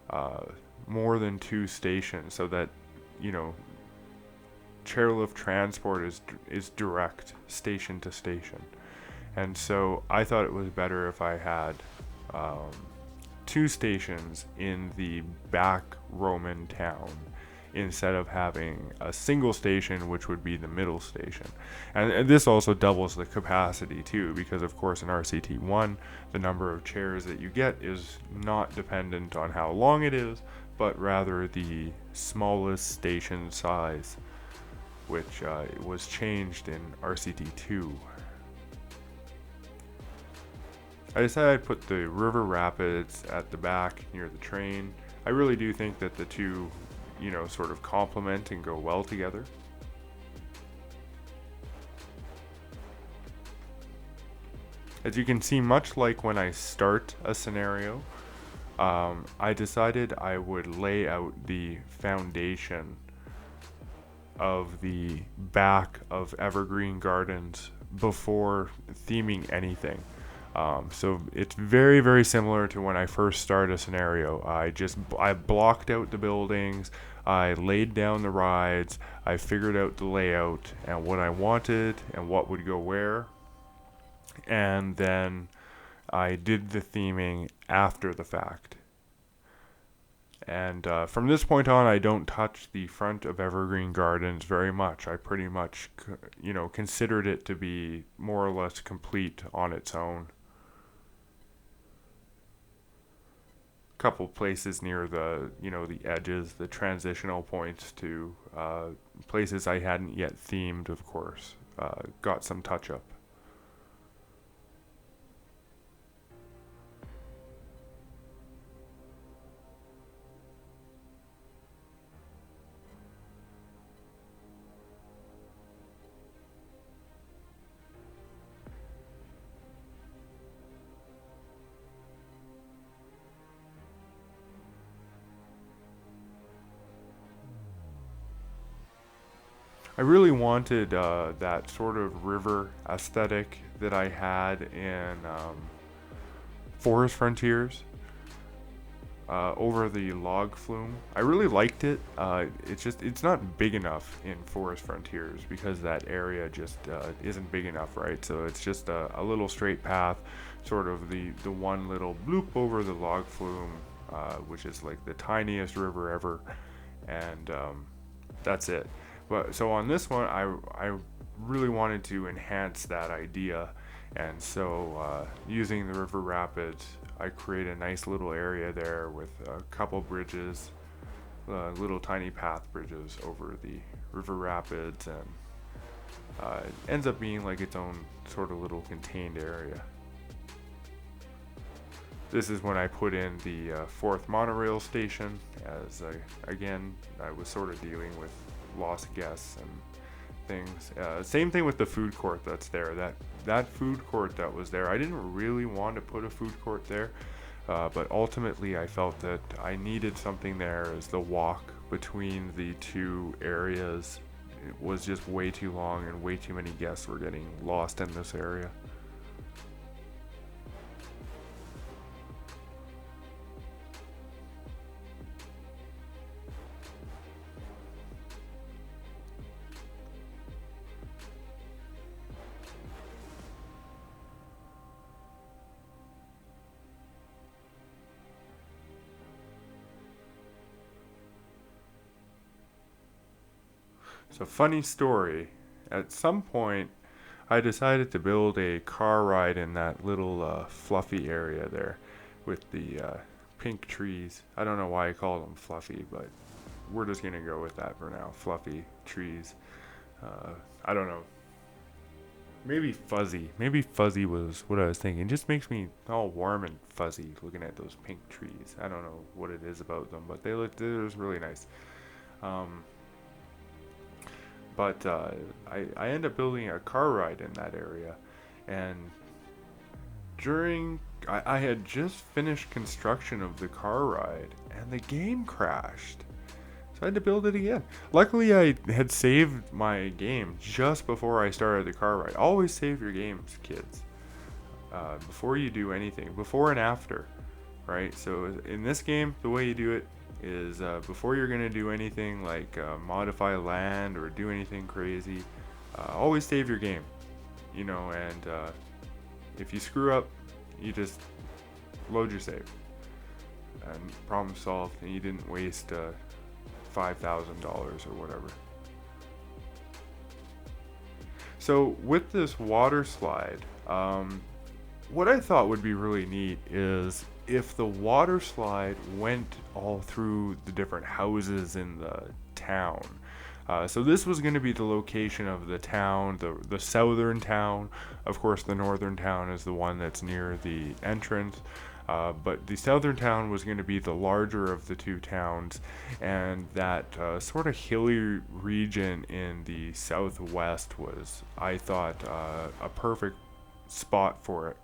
uh, more than 2 stations so that, you know, chairlift transport is direct station to station. And so I thought it was better if I had um, 2 stations in the back Roman town instead of having a single station, which would be the middle station. And this also doubles the capacity too, because of course in RCT1, the number of chairs that you get is not dependent on how long it is, but rather the smallest station size, which was changed in RCT2. I decided I'd put the river rapids at the back near the train. I really do think that the two, sort of complement and go well together. As you can see, much like when I start a scenario, I decided I would lay out the foundation of the back of Evergreen Gardens before theming anything. So it's very, very similar to when I first started a scenario. I blocked out the buildings, I laid down the rides, I figured out the layout and what I wanted and what would go where, and then I did the theming after the fact. And from this point on, I don't touch the front of Evergreen Gardens very much. I pretty much, considered it to be more or less complete on its own. Couple places near the edges, the transitional points to places I hadn't yet themed, of course, got some touch up. I really wanted that sort of river aesthetic that I had in Forest Frontiers over the log flume. I really liked it. It's not big enough in Forest Frontiers because that area just isn't big enough, right? So it's just a little straight path, sort of the one little bloop over the log flume, which is like the tiniest river ever, and that's it. But so on this one, I really wanted to enhance that idea, and so using the river rapids, I create a nice little area there with a couple bridges, little tiny path bridges over the river rapids, and it ends up being like its own sort of little contained area. This is when I put in the fourth monorail station, as I was sort of dealing with lost guests and things. Same thing with the food court that's there. That food court that was there, I didn't really want to put a food court there, but ultimately I felt that I needed something there as the walk between the two areas. It was just way too long and way too many guests were getting lost in this area. So funny story, at some point, I decided to build a car ride in that little fluffy area there with the pink trees. I don't know why I call them fluffy, but we're just going to go with that for now. Fluffy trees. I don't know. Maybe fuzzy. Maybe fuzzy was what I was thinking. It just makes me all warm and fuzzy looking at those pink trees. I don't know what it is about them, but they're just really nice. Um, but I end up building a car ride in that area, and during I had just finished construction of the car ride, and the game crashed. So I had to build it again. Luckily, I had saved my game just before I started the car ride. Always save your games, kids, before you do anything, before and after, right? So in this game, the way you do it is before you're gonna do anything like modify land or do anything crazy, always save your game, and if you screw up, you just load your save, and problem solved, and you didn't waste $5,000 or whatever. So with this water slide, what I thought would be really neat is if the water slide went all through the different houses in the town. So this was going to be the location of the town, the southern town. Of course, the northern town is the one that's near the entrance. But the southern town was going to be the larger of the two towns, and that sort of hilly region in the southwest was, I thought, a perfect spot for it.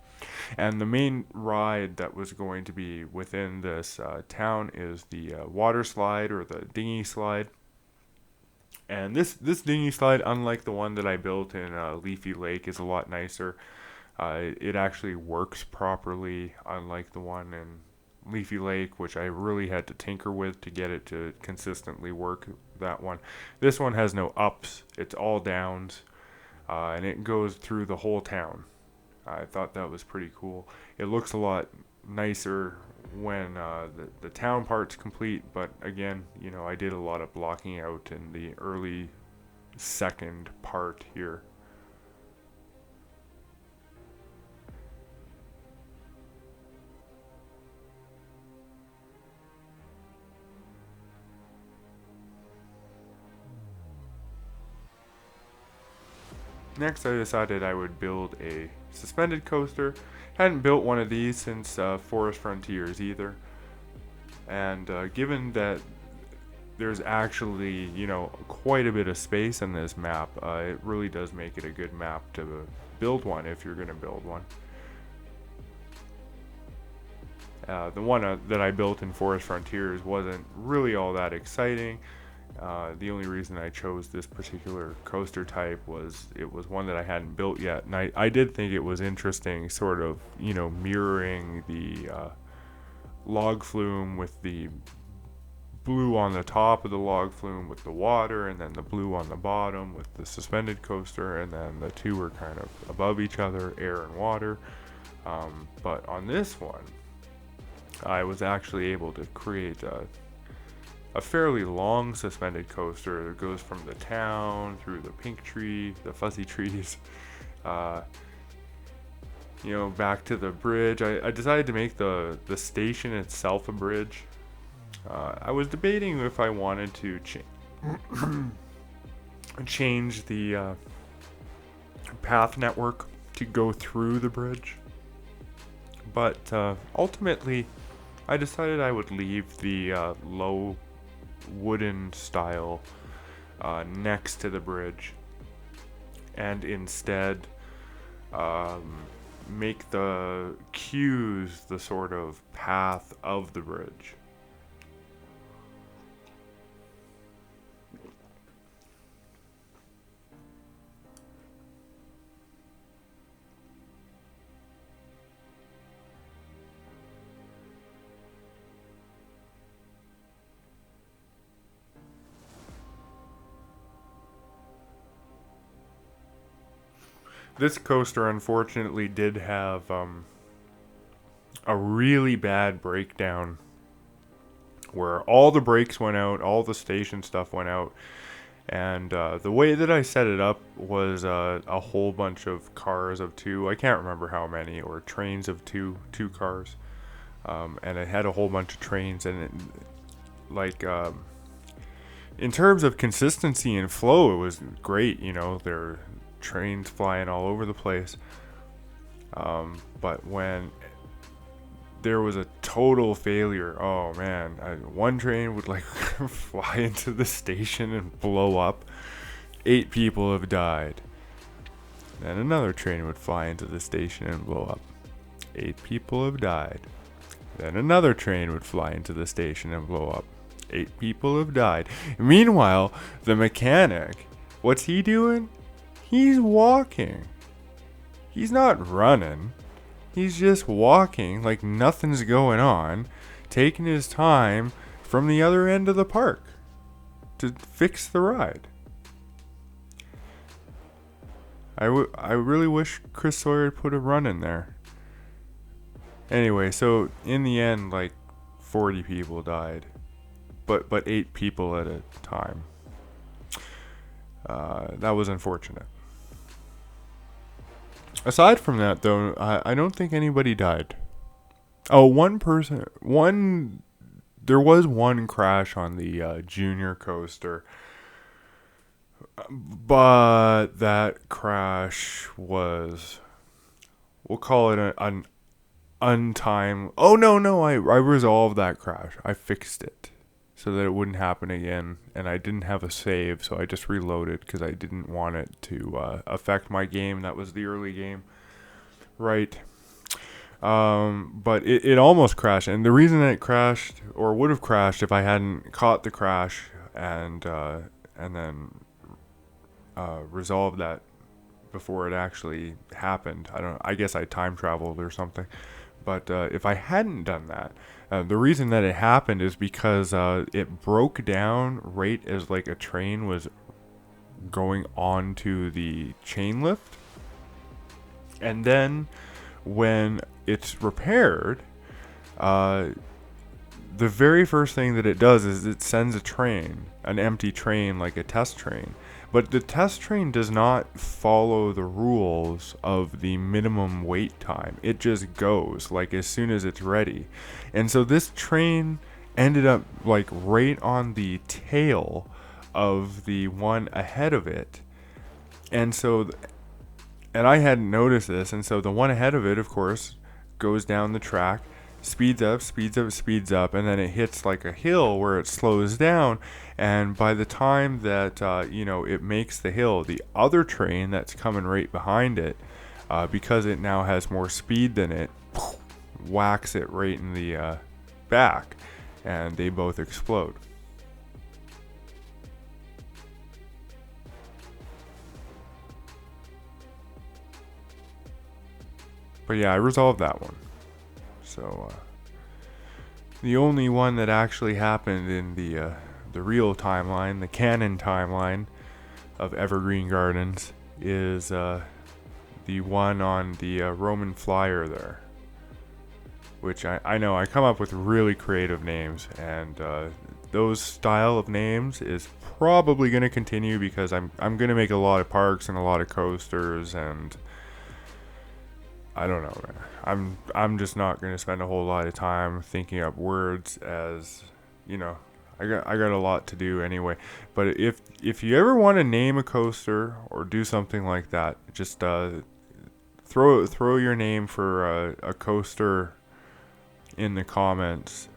And the main ride that was going to be within this town is the water slide, or the dinghy slide. And this dinghy slide, unlike the one that I built in Leafy Lake, is a lot nicer. It actually works properly, unlike the one in Leafy Lake, which I really had to tinker with to get it to consistently work. That one. This one has no ups, it's all downs, and it goes through the whole town. I thought that was pretty cool. It looks a lot nicer when the town part's complete, but again, I did a lot of blocking out in the early second part here. Next, I decided I would build a suspended coaster. Hadn't built one of these since Forest Frontiers either. And given that there's actually, quite a bit of space in this map, it really does make it a good map to build one if you're going to build one. The one that I built in Forest Frontiers wasn't really all that exciting. The only reason I chose this particular coaster type was it was one that I hadn't built yet, and I did think it was interesting, sort of, mirroring the log flume with the blue on the top of the log flume with the water, and then the blue on the bottom with the suspended coaster, and then the two were kind of above each other, air and water. But on this one, I was actually able to create a fairly long suspended coaster that goes from the town through the pink tree, the fuzzy trees, back to the bridge. I decided to make the station itself a bridge. I was debating if I wanted to change the path network to go through the bridge, but ultimately I decided I would leave the low wooden style next to the bridge, and instead make the queues the sort of path of the bridge. This coaster unfortunately did have a really bad breakdown where all the brakes went out, all the station stuff went out, And the way that I set it up was a whole bunch of cars of two. I can't remember how many, or trains of two cars. And it had a whole bunch of trains, and it, like in terms of consistency and flow, it was great. You know, there are trains flying all over the place. But when there was a total failure, oh man, one train would like fly into the station and blow up. 8 people have died. Then another train would fly into the station and blow up. 8 people have died. Then another train would fly into the station and blow up. 8 people have died. Meanwhile, the mechanic, what's he doing? He's walking. He's not running. He's just walking like nothing's going on, taking his time from the other end of the park to fix the ride. I really wish Chris Sawyer had put a run in there. Anyway, so in the end, like 40 people died, but 8 people at a time. That was unfortunate. Aside from that, though, I don't think anybody died. Oh, there was one crash on the junior coaster, but that crash was, we'll call it an untime. Oh no, I resolved that crash. I fixed it so that it wouldn't happen again, and I didn't have a save, so I just reloaded because I didn't want it to affect my game. That was the early game, right? But it almost crashed, and the reason that it crashed, or would have crashed if I hadn't caught the crash and then resolved that before it actually happened. I guess I time traveled or something. But if I hadn't done that, the reason that it happened is because it broke down right as like a train was going onto the chain lift. And then when it's repaired, the very first thing that it does is it sends a train, an empty train, like a test train. But the test train does not follow the rules of the minimum wait time. It just goes, like, as soon as it's ready. And so this train ended up, like, right on the tail of the one ahead of it. And so, and I hadn't noticed this, and so the one ahead of it, of course, goes down the track, speeds up, and then it hits like a hill where it slows down. And by the time that it makes the hill, the other train that's coming right behind it, because it now has more speed than it, whacks it right in the back, and they both explode. But yeah, I resolved that one. So the only one that actually happened in the real timeline, the canon timeline of Evergreen Gardens, is the one on the Roman flyer there. Which I know I come up with really creative names, and those style of names is probably going to continue because I'm going to make a lot of parks and a lot of coasters, and I don't know, man. I'm just not going to spend a whole lot of time thinking up words, as I got a lot to do anyway. But if you ever want to name a coaster or do something like that, just throw your name for a coaster in the comments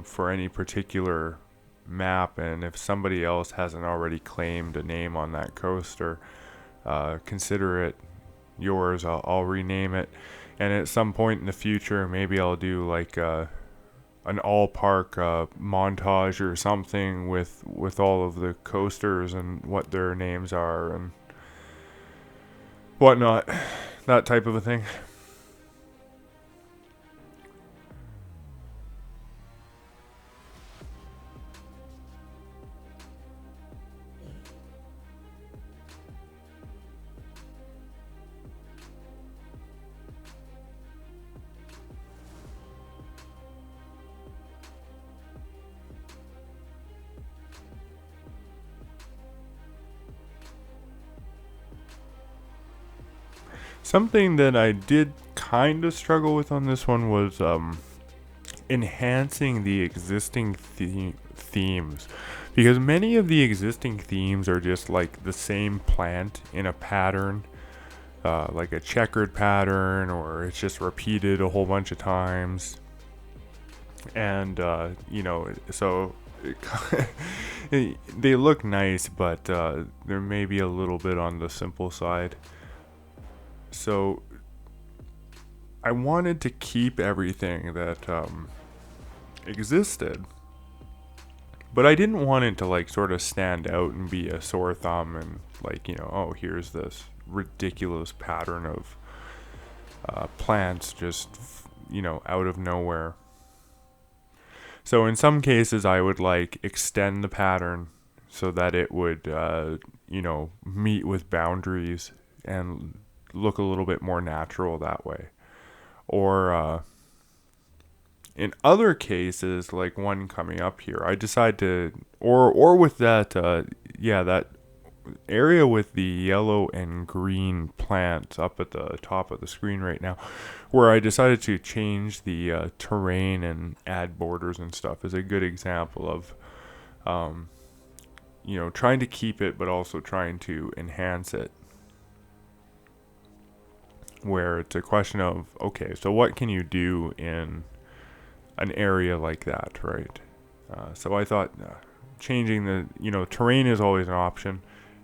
for any particular map, and if somebody else hasn't already claimed a name on that coaster, consider it yours. I'll rename it, and at some point in the future, maybe I'll do like an all park montage or something with all of the coasters and what their names are and whatnot, that type of a thing. Something that I did kind of struggle with on this one was enhancing the existing themes, because many of the existing themes are just like the same plant in a pattern, like a checkered pattern, or it's just repeated a whole bunch of times. And so they look nice, but they're maybe a little bit on the simple side. So I wanted to keep everything that existed, but I didn't want it to like sort of stand out and be a sore thumb and like, oh, here's this ridiculous pattern of plants just out of nowhere. So in some cases I would like extend the pattern so that it would meet with boundaries and look a little bit more natural that way. Or in other cases, like one coming up here, I decide to, or with that, that area with the yellow and green plants up at the top of the screen right now, where I decided to change the terrain and add borders and stuff, is a good example of, trying to keep it, but also trying to enhance it. Where it's a question of, okay, so what can you do in an area like that, right? So I thought changing the, terrain is always an option.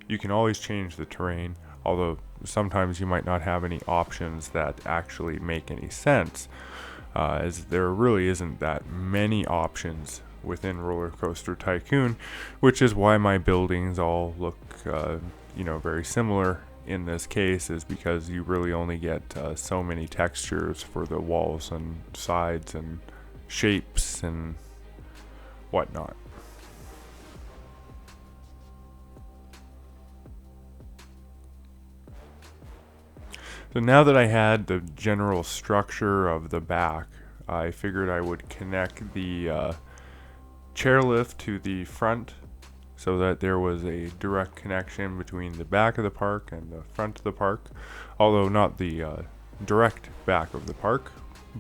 You can always change the terrain, although sometimes you might not have any options that actually make any sense, as there really isn't that many options within RollerCoaster Tycoon, which is why my buildings all look, very similar in this case, is because you really only get so many textures for the walls and sides and shapes and whatnot. So now that I had the general structure of the back, I figured I would connect the chairlift to the front so that there was a direct connection between the back of the park and the front of the park, although not the direct back of the park,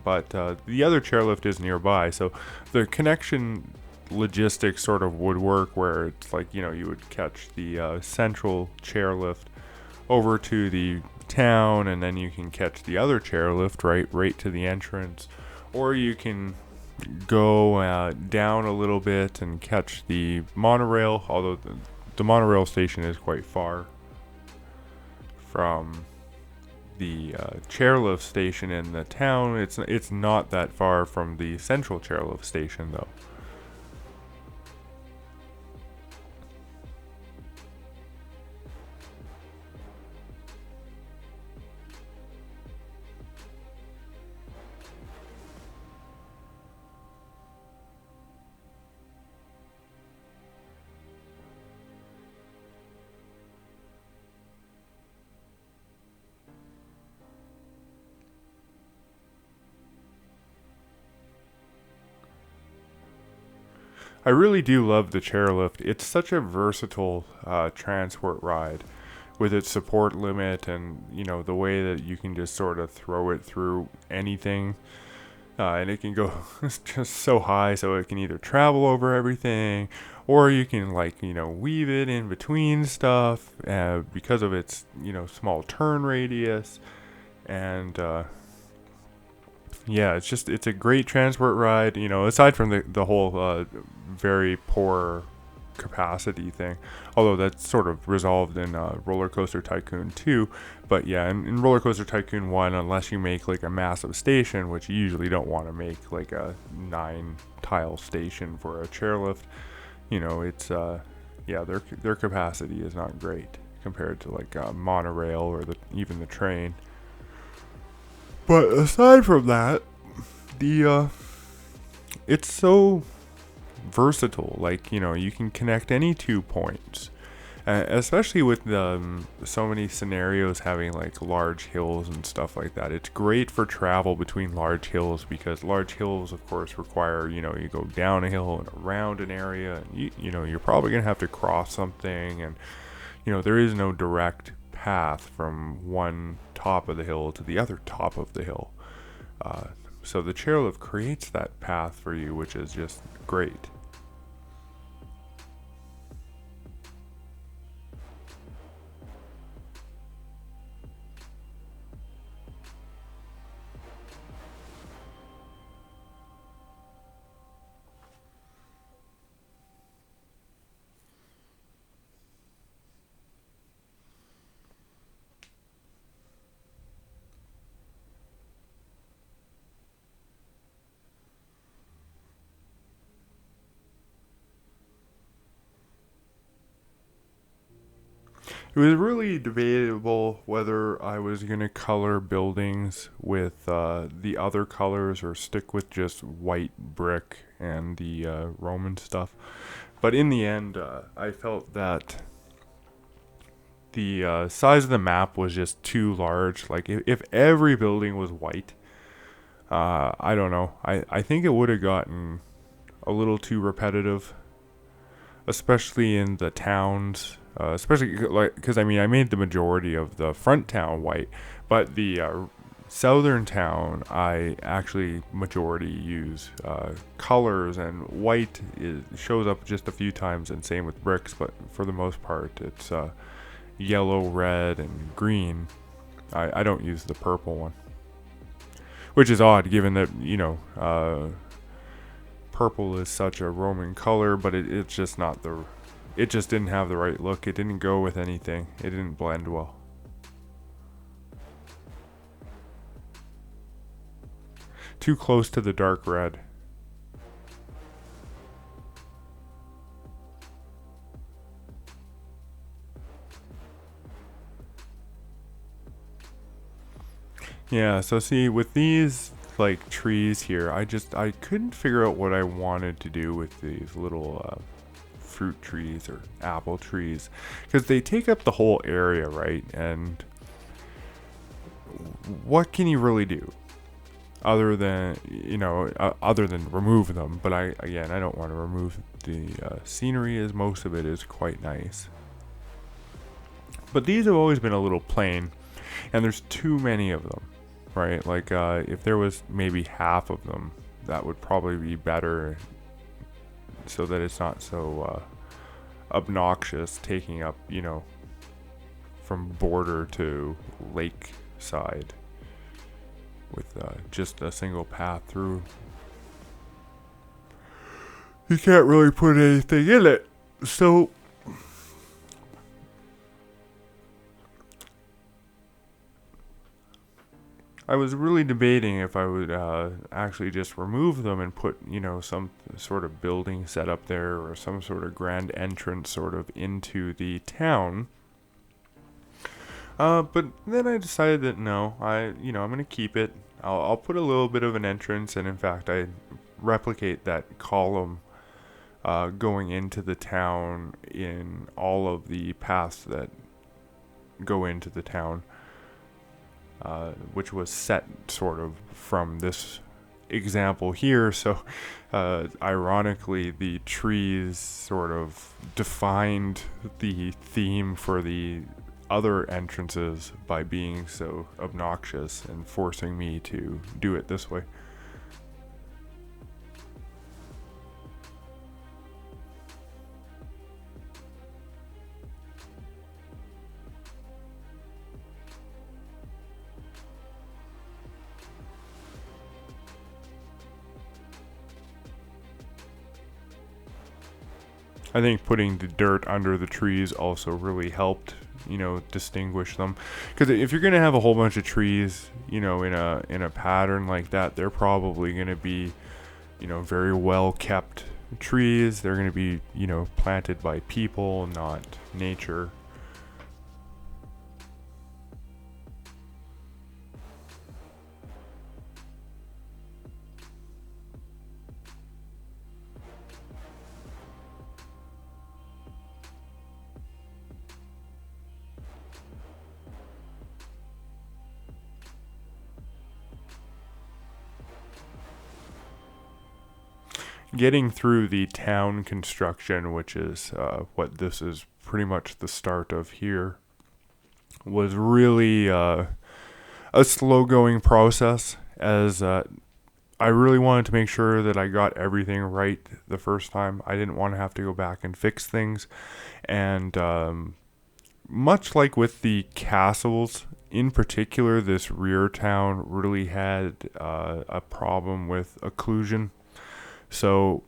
but the other chairlift is nearby, so the connection logistics sort of would work, where it's like, you would catch the central chairlift over to the town, and then you can catch the other chairlift right to the entrance, or you can go down a little bit and catch the monorail, although the monorail station is quite far from the chairlift station in the town. It's not that far from the central chairlift station though. I really do love the chairlift. It's such a versatile transport ride with its support limit, and the way that you can just sort of throw it through anything, and it can go just so high, so it can either travel over everything, or you can weave it in between stuff because of its small turn radius. And it's a great transport ride, aside from the whole very poor capacity thing, although that's sort of resolved in RollerCoaster Tycoon 2. But yeah, in RollerCoaster Tycoon 1, unless you make like a massive station, which you usually don't want to make like a 9-tile station for a chairlift, it's their capacity is not great compared to like a monorail or even the train. But aside from that, it's so versatile. Like, you can connect any 2 points, especially with so many scenarios having like large hills and stuff like that. It's great for travel between large hills, because large hills, of course, require, you go down a hill and around an area, and you're probably gonna have to cross something, and there is no direct path from one top of the hill to the other top of the hill. So the chairlift creates that path for you, which is just great. It was really debatable whether I was going to color buildings with the other colors or stick with just white brick and the Roman stuff. But in the end, I felt that the size of the map was just too large. Like, if every building was white, I don't know. I think it would have gotten a little too repetitive, especially in the towns. Especially like because I mean I made the majority of the front town white, but the southern town I actually majority use colors, and white shows up just a few times, and same with bricks. But for the most part, it's yellow, red, and green. I don't use the purple one, which is odd given that purple is such a Roman color, but it's just not the. It just didn't have the right look. It didn't go with anything. It didn't blend well. Too close to the dark red. Yeah, so see, with these like trees here, I couldn't figure out what I wanted to do with these little fruit trees or apple trees, because they take up the whole area, right? And what can you really do other than remove them? But I don't want to remove the scenery, as most of it is quite nice. But these have always been a little plain, and there's too many of them, right? Like if there was maybe half of them, that would probably be better, so that it's not so obnoxious, taking up, from border to lake side with just a single path through. You can't really put anything in it. So I was really debating if I would actually just remove them and put, some sort of building set up there, or some sort of grand entrance sort of into the town. But then I decided that no, I'm going to keep it. I'll put a little bit of an entrance, and in fact, I replicate that column going into the town in all of the paths that go into the town. Which was set sort of from this example here. So, ironically, the trees sort of defined the theme for the other entrances by being so obnoxious and forcing me to do it this way. I think putting the dirt under the trees also really helped, distinguish them. Because if you're gonna have a whole bunch of trees, in a pattern like that, they're probably gonna be, very well kept trees. They're gonna be, planted by people, not nature. Getting through the town construction, which is what this is pretty much the start of here, was really a slow going process, as I really wanted to make sure that I got everything right the first time. I didn't want to have to go back and fix things. And much like with the castles, in particular, this rear town really had a problem with occlusion. So,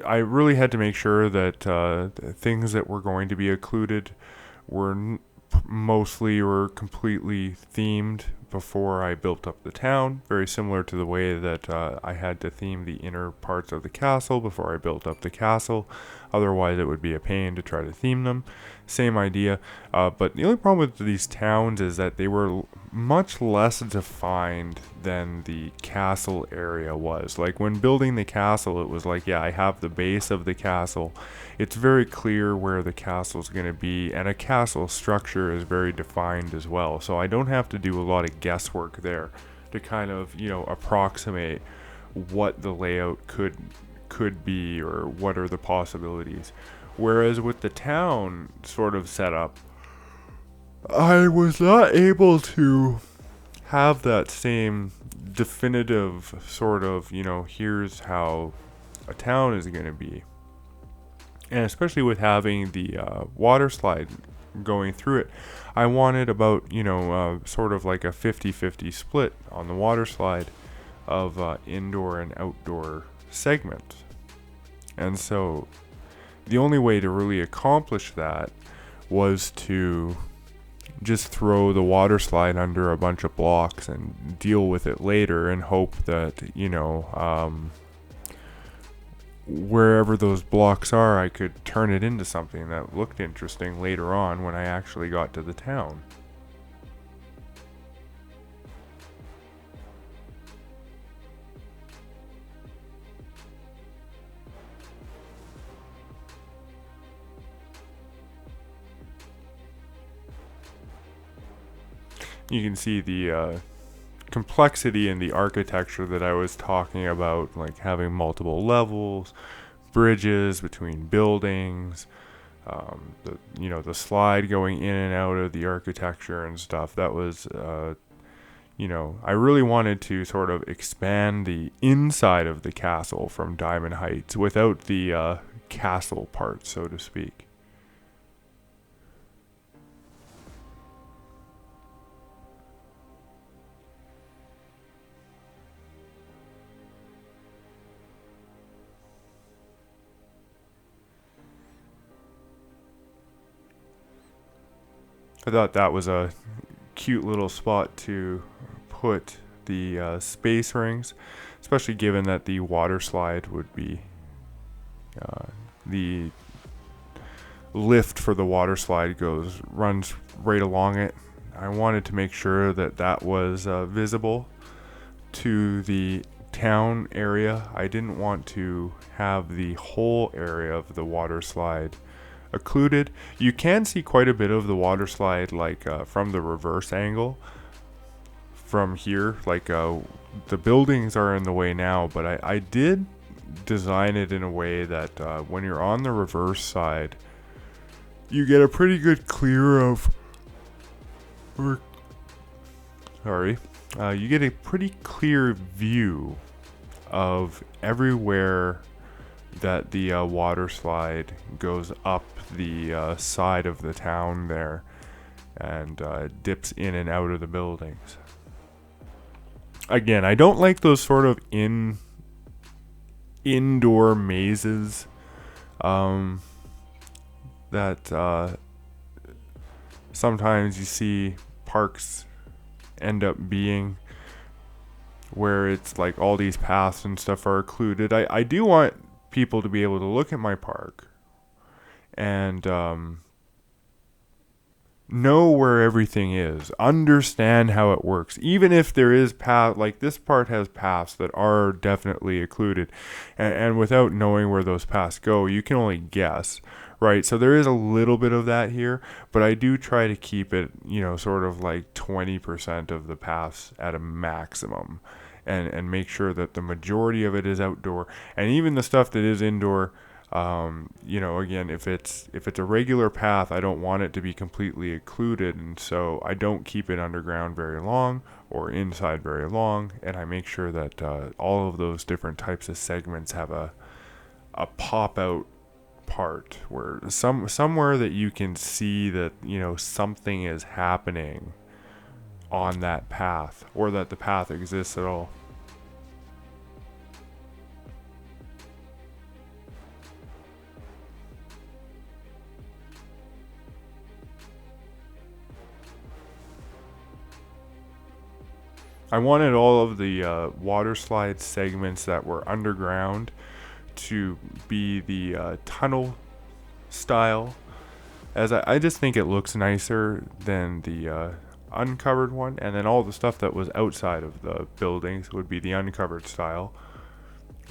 I really had to make sure that the things that were going to be occluded were mostly or completely themed before I built up the town. Very similar to the way that I had to theme the inner parts of the castle before I built up the castle. Otherwise, it would be a pain to try to theme them. Same idea. But the only problem with these towns is that they were much less defined than the castle area was. Like when building the castle, it was like, yeah, I have the base of the castle. It's very clear where the castle is going to be, and a castle structure is very defined as well. So I don't have to do a lot of guesswork there to kind of, approximate what the layout could be or what are the possibilities. Whereas with the town sort of setup, I was not able to have that same definitive sort of, here's how a town is going to be. And especially with having the water slide going through it, I wanted about, sort of like a 50-50 split on the water slide of indoor and outdoor segments. And so the only way to really accomplish that was to just throw the water slide under a bunch of blocks and deal with it later and hope that, wherever those blocks are, I could turn it into something that looked interesting later on when I actually got to the town. You can see the complexity in the architecture that I was talking about, like having multiple levels, bridges between buildings, the slide going in and out of the architecture and stuff. That was, I really wanted to sort of expand the inside of the castle from Diamond Heights without the castle part, so to speak. I thought that was a cute little spot to put the space rings, especially given that the water slide would be the lift for the water slide runs right along it. I wanted to make sure that that was visible to the town area. I didn't want to have the whole area of the water slide occluded. You can see quite a bit of the water slide, like from the reverse angle from here. Like the buildings are in the way now, but I did design it in a way that when you're on the reverse side, you get a pretty good clear of. You get a pretty clear view of everywhere that the water slide goes up the side of the town there and dips in and out of the buildings. Again, I don't like those sort of indoor mazes that sometimes you see parks end up being, where it's like all these paths and stuff are occluded. I do want people to be able to look at my park and know where everything is, understand how it works, even if there is path, like this part has paths that are definitely occluded, and without knowing where those paths go, you can only guess, right? So there is a little bit of that here, but I do try to keep it, sort of like 20% of the paths at a maximum, and make sure that the majority of it is outdoor, and even the stuff that is indoor, Again, if it's a regular path, I don't want it to be completely occluded, and so I don't keep it underground very long or inside very long, and I make sure that all of those different types of segments have a pop out part where somewhere that you can see that something is happening on that path, or that the path exists at all. I wanted all of the water slide segments that were underground to be the tunnel style, as I just think it looks nicer than the uncovered one, and then all the stuff that was outside of the buildings would be the uncovered style,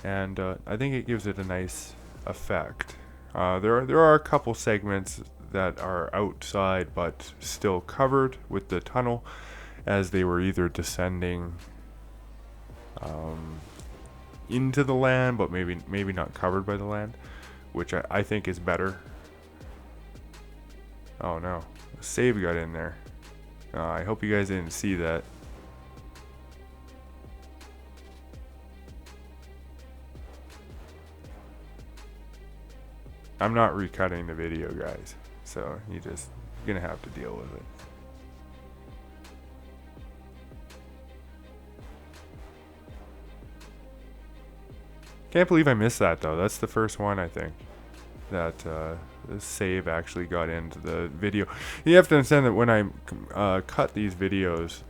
and I think it gives it a nice effect. There are a couple segments that are outside but still covered with the tunnel, as they were either descending into the land, but maybe not covered by the land, which I think is better. Oh no, a save got in there. I hope you guys didn't see that. I'm not recutting the video, guys, so you're gonna have to deal with it. Can't believe I missed that though. That's the first one, I think, that the save actually got into the video. You have to understand that when I cut these videos,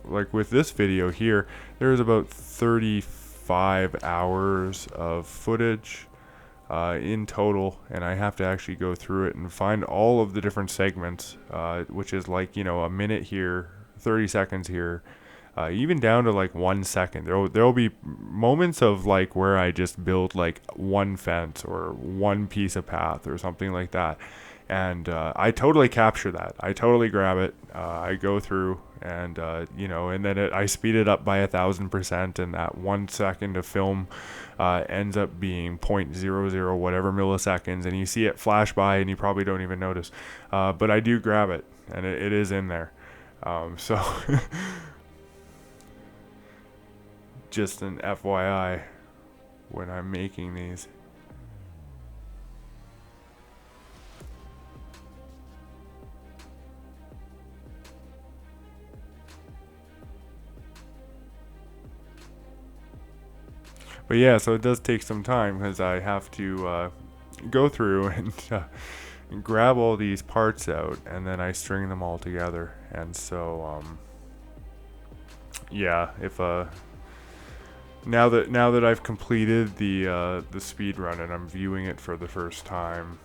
like with this video here, there's about 35 hours of footage in total, and I have to actually go through it and find all of the different segments, which is like a minute here, 30 seconds here, even down to like 1 second. There'll be moments of like where I just build like one fence or one piece of path or something like that, and I totally capture that. I totally grab it. I go through and and then I speed it up by 1,000%, and that 1 second of film ends up being 0.00 whatever milliseconds, and you see it flash by and you probably don't even notice, but I do grab it, and it is in there. So just an FYI when I'm making these. But yeah, so it does take some time because I have to go through and grab all these parts out, and then I string them all together. And so yeah, if now that I've completed the speed run and I'm viewing it for the first time,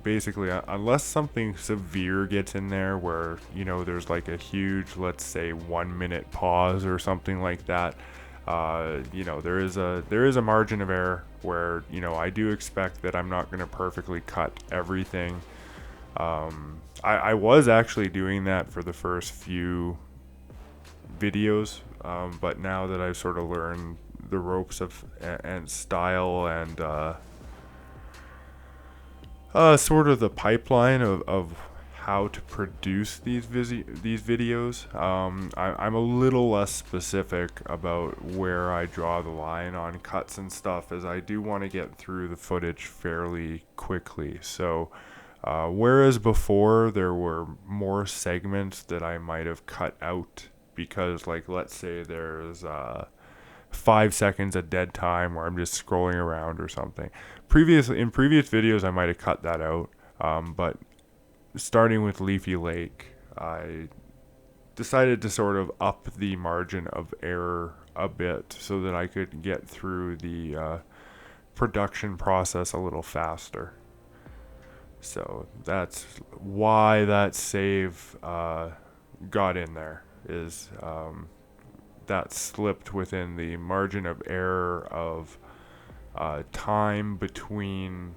basically, unless something severe gets in there where there's like a huge, let's say, 1 minute pause or something like that, there is a margin of error where I do expect that I'm not going to perfectly cut everything. I was actually doing that for the first few videos, but now that I've sort of learned the ropes of and style and sort of the pipeline of how to produce these videos, I'm a little less specific about where I draw the line on cuts and stuff, as I do want to get through the footage fairly quickly. So whereas before there were more segments that I might have cut out because, like, let's say there's 5 seconds of dead time where I'm just scrolling around or something. In previous videos, I might have cut that out, but starting with Leafy Lake, I decided to sort of up the margin of error a bit so that I could get through the production process a little faster. So that's why that save got in there, is that slipped within the margin of error of time between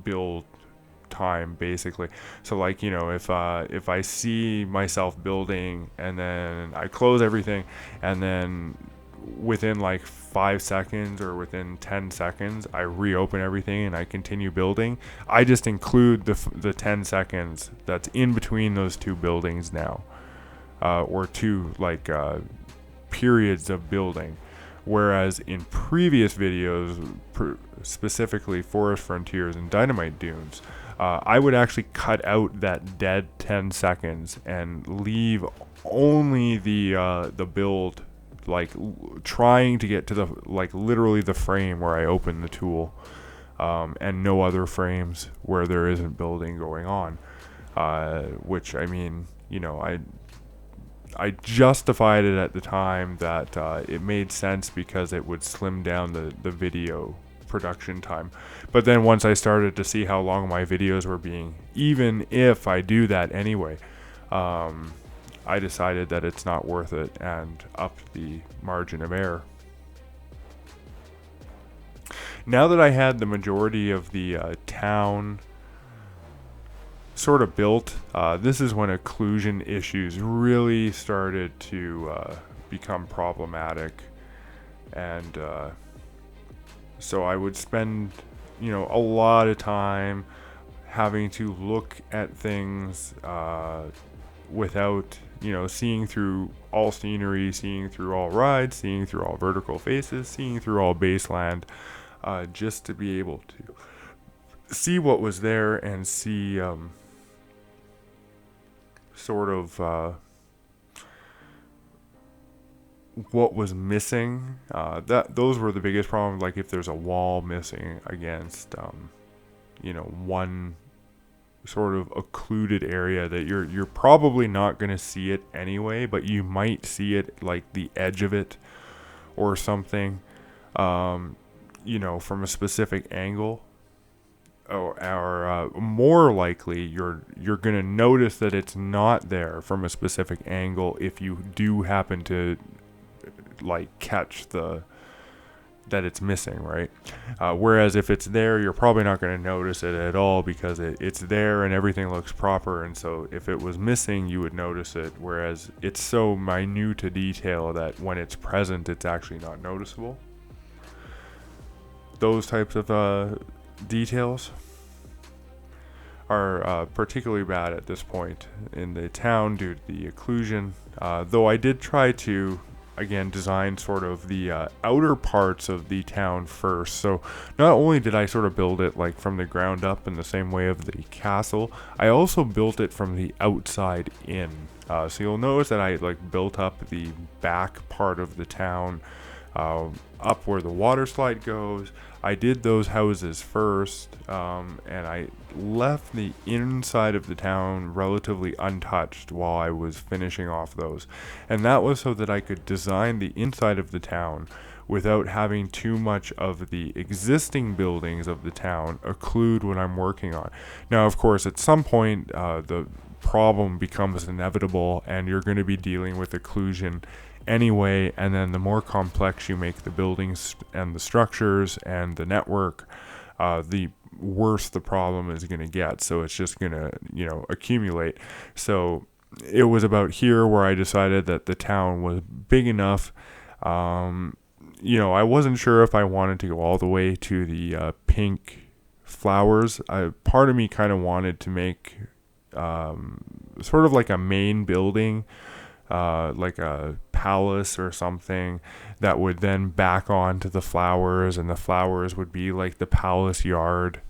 build time, basically. So like if I see myself building and then I close everything, and then within like 5 seconds or within 10 seconds, I reopen everything and I continue building. I just include the 10 seconds that's in between those two buildings now, or two like periods of building. Whereas in previous videos, specifically Forest Frontiers and Dynamite Dunes, I would actually cut out that dead 10 seconds and leave only the build, like trying to get to the, like literally the frame where I open the tool, and no other frames where there isn't building going on, which, I mean, you know, I justified it at the time that it made sense because it would slim down the video production time. But then once I started to see how long my videos were being, even if I do that anyway, I decided that it's not worth it and upped the margin of error. Now that I had the majority of the town sort of built, this is when occlusion issues really started to become problematic. And so I would spend, you know, a lot of time having to look at things without, you know, seeing through all scenery, seeing through all rides, seeing through all vertical faces, seeing through all baseland, just to be able to see what was there and see sort of what was missing. Those were the biggest problems. Like if there's a wall missing against you know, one sort of occluded area that you're probably not going to see it anyway, but you might see it, like the edge of it or something, you know, from a specific angle. Or more likely you're going to notice that it's not there from a specific angle if you do happen to like catch that it's missing, right? Whereas if it's there, you're probably not going to notice it at all because it's there and everything looks proper. And so if it was missing, you would notice it. Whereas it's so minute to detail that when it's present, it's actually not noticeable. Those types of details are particularly bad at this point in the town due to the occlusion. Though I did try to, again, design sort of the outer parts of the town first. So not only did I sort of build it like from the ground up in the same way of the castle, I also built it from the outside in. So you'll notice that I like built up the back part of the town, up where the water slide goes. I did those houses first, and I left the inside of the town relatively untouched while I was finishing off those. And that was so that I could design the inside of the town without having too much of the existing buildings of the town occlude what I'm working on. Now, of course, at some point, the problem becomes inevitable and you're going to be dealing with occlusion anyway, and then the more complex you make the buildings and the structures and the network, the worse the problem is going to get. So it's just going to, you know, accumulate. So it was about here where I decided that the town was big enough. You know, I wasn't sure if I wanted to go all the way to the pink flowers. Part of me kind of wanted to make sort of like a main building, like a palace or something that would then back onto the flowers, and the flowers would be like the palace yard.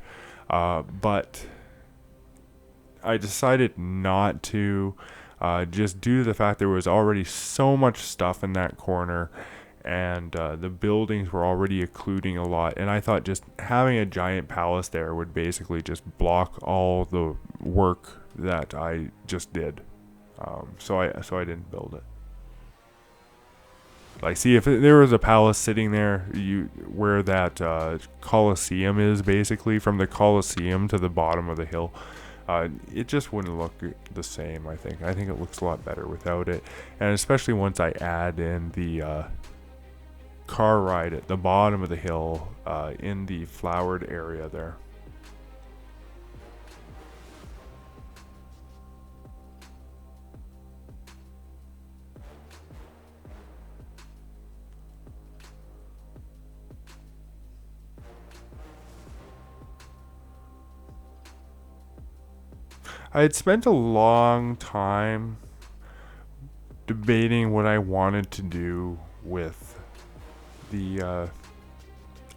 But I decided not to, just due to the fact there was already so much stuff in that corner, and the buildings were already occluding a lot, and I thought just having a giant palace there would basically just block all the work that I just did. So I didn't build it. Like, see, if there was a palace sitting there, where that Colosseum is, basically from the Colosseum to the bottom of the hill, it just wouldn't look the same. I think it looks a lot better without it, and especially once I add in the car ride at the bottom of the hill, in the flowered area there. I had spent a long time debating what I wanted to do with the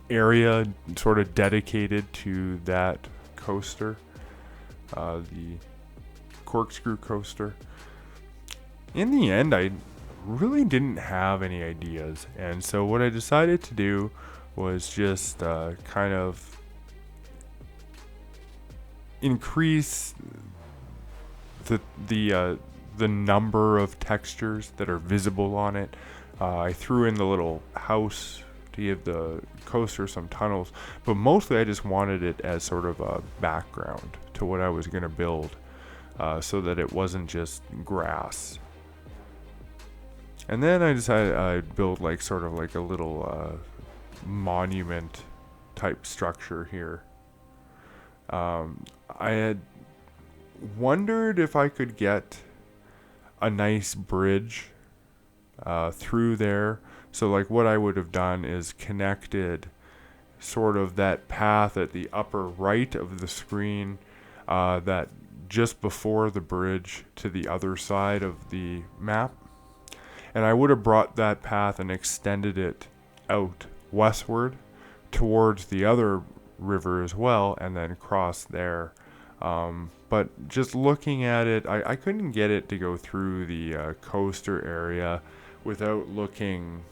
area sort of dedicated to that coaster, the corkscrew coaster. In the end, I really didn't have any ideas, and so what I decided to do was just kind of increase the number of textures that are visible on it. I threw in the little house to give the coaster some tunnels, but mostly I just wanted it as sort of a background to what I was going to build, so that it wasn't just grass. And then I decided I'd build like sort of like a little monument type structure here. I had wondered if I could get a nice bridge through there. So like what I would have done is connected sort of that path at the upper right of the screen, that just before the bridge, to the other side of the map. And I would have brought that path and extended it out westward towards the other river as well, and then cross there. But just looking at it, I couldn't get it to go through the coaster area without looking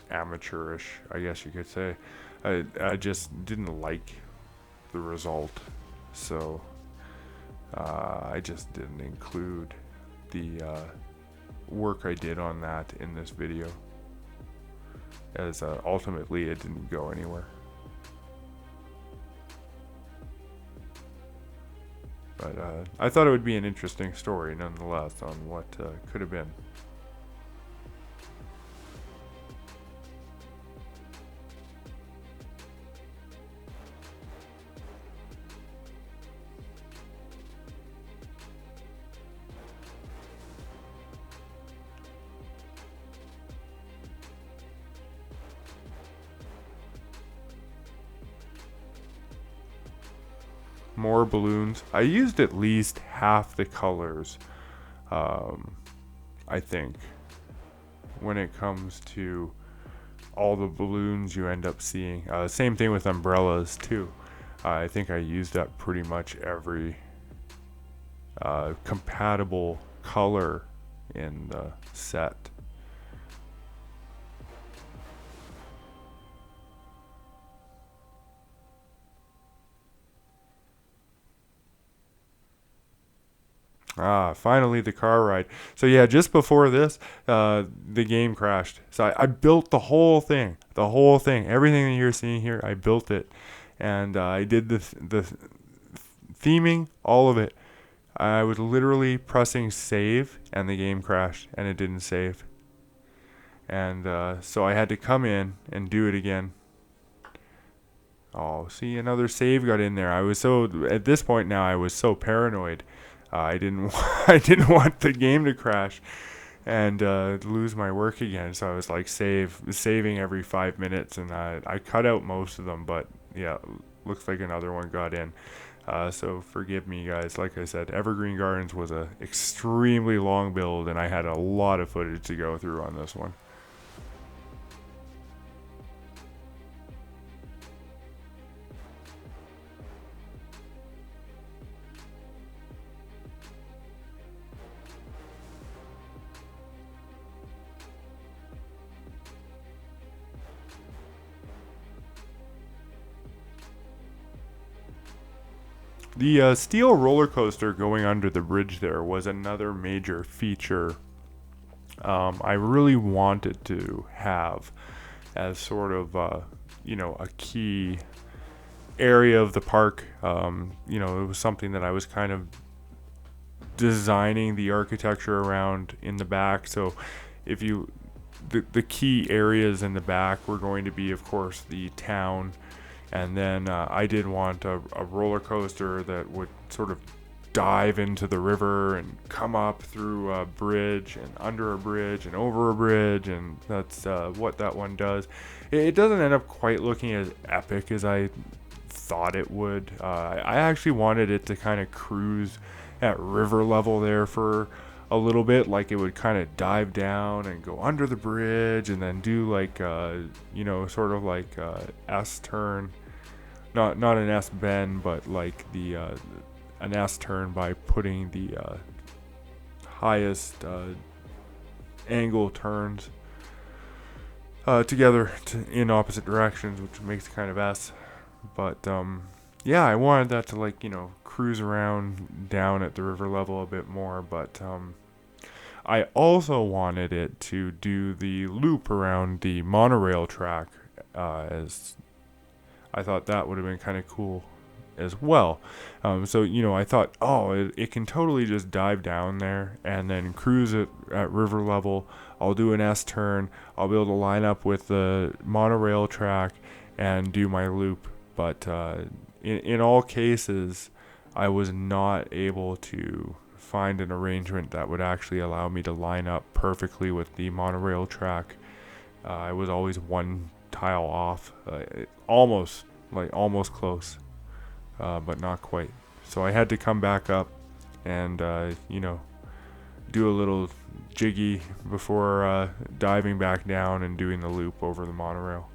amateurish, I guess you could say. I just didn't like the result, so I just didn't include the work I did on that in this video, as ultimately it didn't go anywhere. But I thought it would be an interesting story nonetheless on what could have been. More balloons. I used at least half the colors, I think, when it comes to all the balloons you end up seeing. Same thing with umbrellas too. I think I used up pretty much every compatible color in the set. Finally the car ride. So yeah, just before this, the game crashed. So I built the whole thing, everything that you're seeing here. I built it, and I did the theming, all of it. I was literally pressing save, and the game crashed, and it didn't save. And so I had to come in and do it again. Oh, see, another save got in there. At this point now, I was so paranoid. I didn't want the game to crash and lose my work again. So I was like saving every 5 minutes, and I cut out most of them. But yeah, looks like another one got in. So forgive me, guys. Like I said, Evergreen Gardens was a extremely long build, and I had a lot of footage to go through on this one. The steel roller coaster going under the bridge there was another major feature I really wanted to have as sort of a key area of the park. It was something that I was kind of designing the architecture around in the back. So if you the key areas in the back were going to be, of course, the town. And then I did want a roller coaster that would sort of dive into the river and come up through a bridge and under a bridge and over a bridge, and that's what that one does. It doesn't end up quite looking as epic as I thought it would. I actually wanted it to kind of cruise at river level there for a little bit, like it would kind of dive down and go under the bridge and then do like sort of like S turn, not an S bend, but like the an S turn by putting the highest angle turns together in opposite directions, which makes kind of S. But yeah, I wanted that to like cruise around down at the river level a bit more. But I also wanted it to do the loop around the monorail track, as I thought that would have been kind of cool as well. So I thought, oh, it can totally just dive down there and then cruise it at river level. I'll do an S turn. I'll be able to line up with the monorail track and do my loop. But in all cases, I was not able to find an arrangement that would actually allow me to line up perfectly with the monorail track. I was always one tile off, almost close, but not quite. So I had to come back up and do a little jiggy before diving back down and doing the loop over the monorail.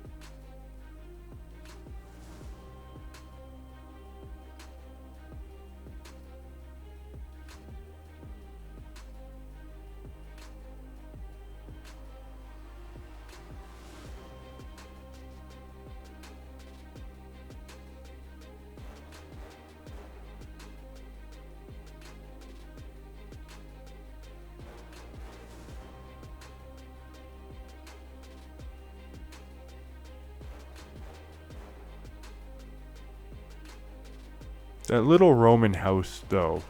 That little Roman house, though,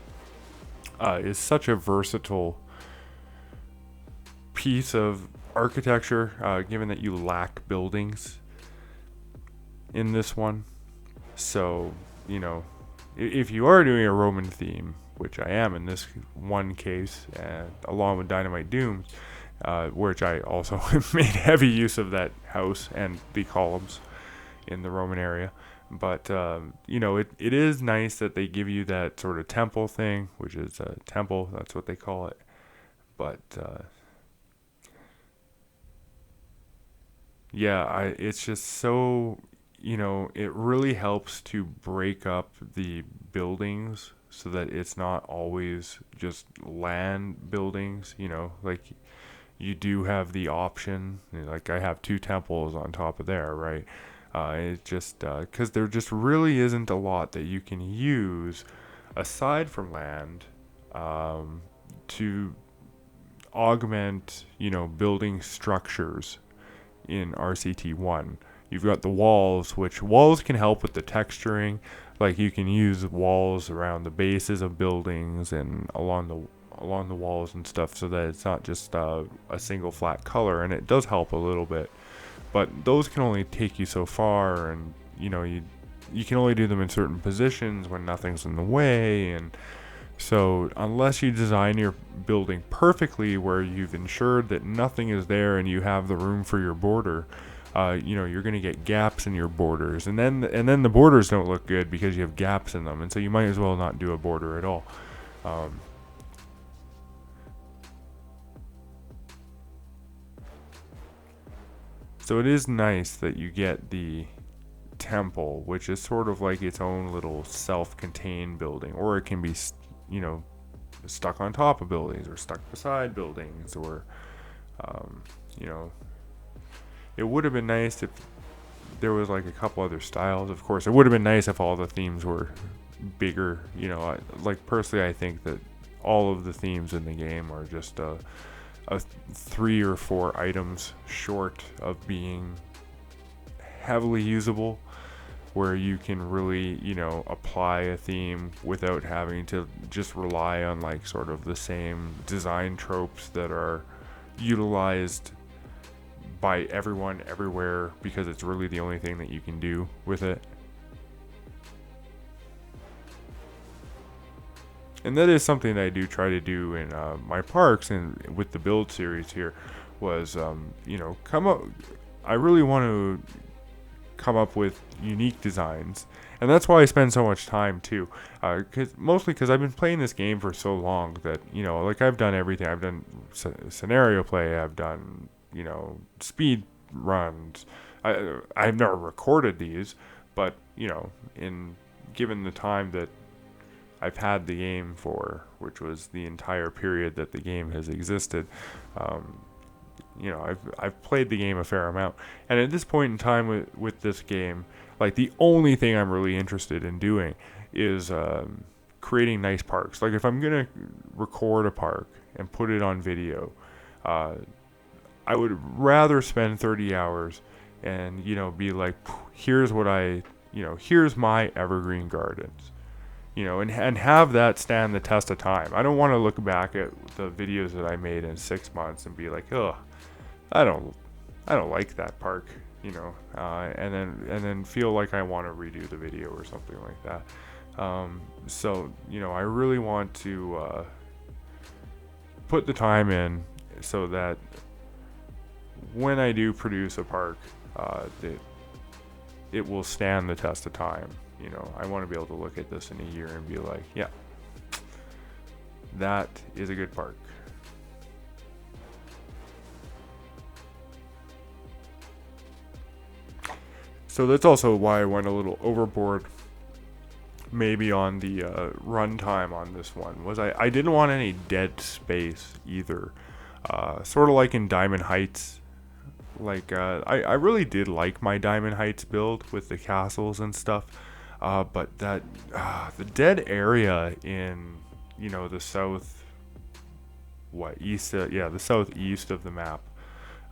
is such a versatile piece of architecture, given that you lack buildings in this one. So, if you are doing a Roman theme, which I am in this one case, along with Dynamite Dooms, which I also made heavy use of that house and the columns in the Roman area. But it is nice that they give you that sort of temple thing, which is a temple, that's what they call it. But it's just so, it really helps to break up the buildings so that it's not always just land buildings. Like you do have the option, like I have 2 temples on top of there, right? It's just because there just really isn't a lot that you can use aside from land to augment, building structures in RCT1. You've got the walls, which walls can help with the texturing. Like you can use walls around the bases of buildings and along the walls and stuff, so that it's not just a single flat color, and it does help a little bit. But those can only take you so far, and you can only do them in certain positions when nothing's in the way. And so unless you design your building perfectly where you've ensured that nothing is there and you have the room for your border, you're going to get gaps in your borders, and then the borders don't look good because you have gaps in them, and so you might as well not do a border at all. So it is nice that you get the temple, which is sort of like its own little self-contained building, or it can be, stuck on top of buildings, or stuck beside buildings, or, it would have been nice if there was like a couple other styles. Of course, it would have been nice if all the themes were bigger. Personally, I think that all of the themes in the game are just a 3 or 4 items short of being heavily usable, where you can really apply a theme without having to just rely on like sort of the same design tropes that are utilized by everyone everywhere, because it's really the only thing that you can do with it. And that is something that I do try to do in my parks and with the build series here, was come up. I really want to come up with unique designs. And that's why I spend so much time too, mostly because I've been playing this game for so long that, you know, like I've done everything. I've done scenario play, I've done, you know, speed runs. I've never recorded these, but, you know, given the time that I've had the game for, which was the entire period that the game has existed, you know, I've played the game a fair amount. And at this point in time with this game, like the only thing I'm really interested in doing is creating nice parks. Like if I'm gonna record a park and put it on video, I would rather spend 30 hours and, you know, be like, here's my Evergreen Gardens, you know, and have that stand the test of time. I don't want to look back at the videos that I made in 6 months and be like, oh, I don't like that park, you know, and then feel like I want to redo the video or something like that. So, you know, I really want to put the time in so that when I do produce a park, it will stand the test of time. You know, I want to be able to look at this in a year and be like, yeah, that is a good park. So that's also why I went a little overboard maybe on the runtime on this one. Was I didn't want any dead space either. Sort of like in Diamond Heights. Like, I really did like my Diamond Heights build with the castles and stuff. But the dead area in, you know, the the southeast of the map,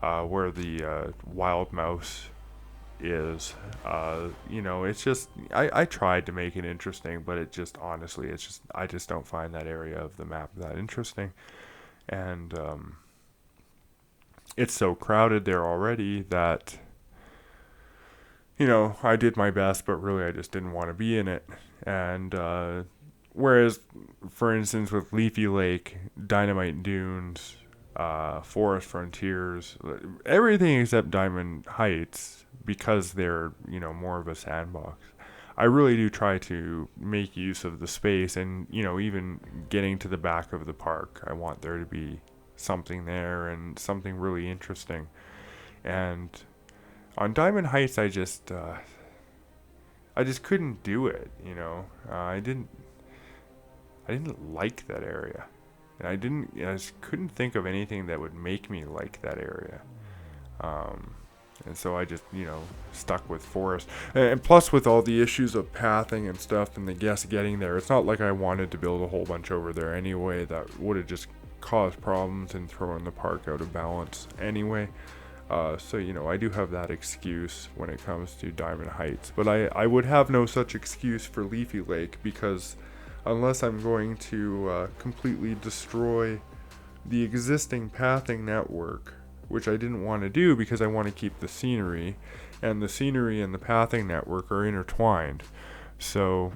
where the wild mouse is, you know, it's just, I tried to make it interesting, but it just, honestly, I just don't find that area of the map that interesting. And, it's so crowded there already that, you know, I did my best, but really I just didn't want to be in it. And whereas, for instance, with Leafy Lake, Dynamite Dunes, Forest Frontiers, everything except Diamond Heights, because they're, you know, more of a sandbox, I really do try to make use of the space. And, you know, even getting to the back of the park, I want there to be something there and something really interesting. And on Diamond Heights, I just couldn't do it, you know. I didn't like that area, and I just couldn't think of anything that would make me like that area. And so I just, you know, stuck with forest. And plus, with all the issues of pathing and stuff and the guests getting there, it's not like I wanted to build a whole bunch over there anyway. That would have just caused problems and thrown the park out of balance anyway. So, you know, I do have that excuse when it comes to Diamond Heights. But I would have no such excuse for Leafy Lake, because unless I'm going to completely destroy the existing pathing network, which I didn't want to do because I want to keep the scenery, and the scenery and the pathing network are intertwined. So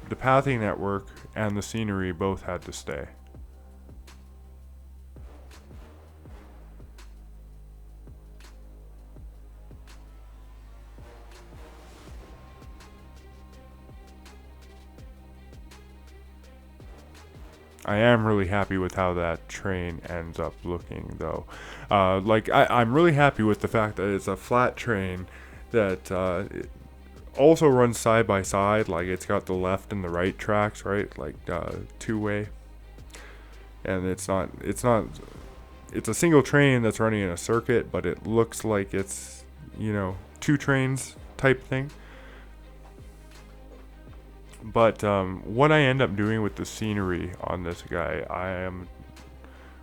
the pathing network and the scenery both had to stay. I am really happy with how that train ends up looking, though. I'm really happy with the fact that it's a flat train that it also runs side by side. Like, it's got the left and the right tracks, right? Like, two-way. And it's a single train that's running in a circuit, but it looks like it's, you know, two trains type thing. But what I end up doing with the scenery on this guy, I am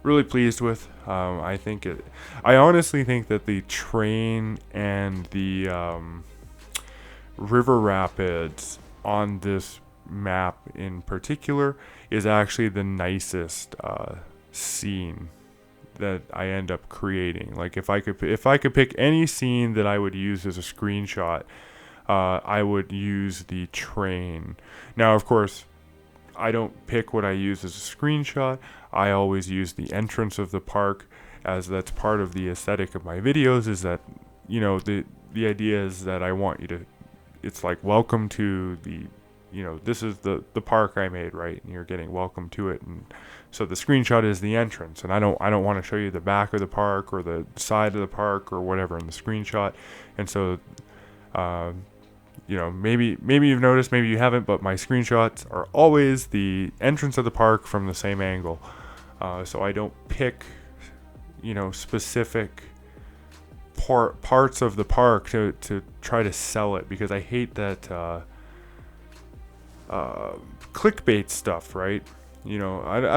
really pleased with. I honestly think that the train and the river rapids on this map in particular is actually the nicest scene that I end up creating. Like, if I could pick any scene that I would use as a screenshot, I would use the train. Now, of course, I don't pick what I use as a screenshot. I always use the entrance of the park, as that's part of the aesthetic of my videos, is that, you know, the idea is that I want you to, it's like, welcome to the, this is the park I made, right? And you're getting welcome to it. And so the screenshot is the entrance, and I don't want to show you the back of the park or the side of the park or whatever in the screenshot. And so, maybe you've noticed, maybe you haven't, but my screenshots are always the entrance of the park from the same angle. So I don't pick, specific parts of the park to try to sell it, because I hate that clickbait stuff, right? I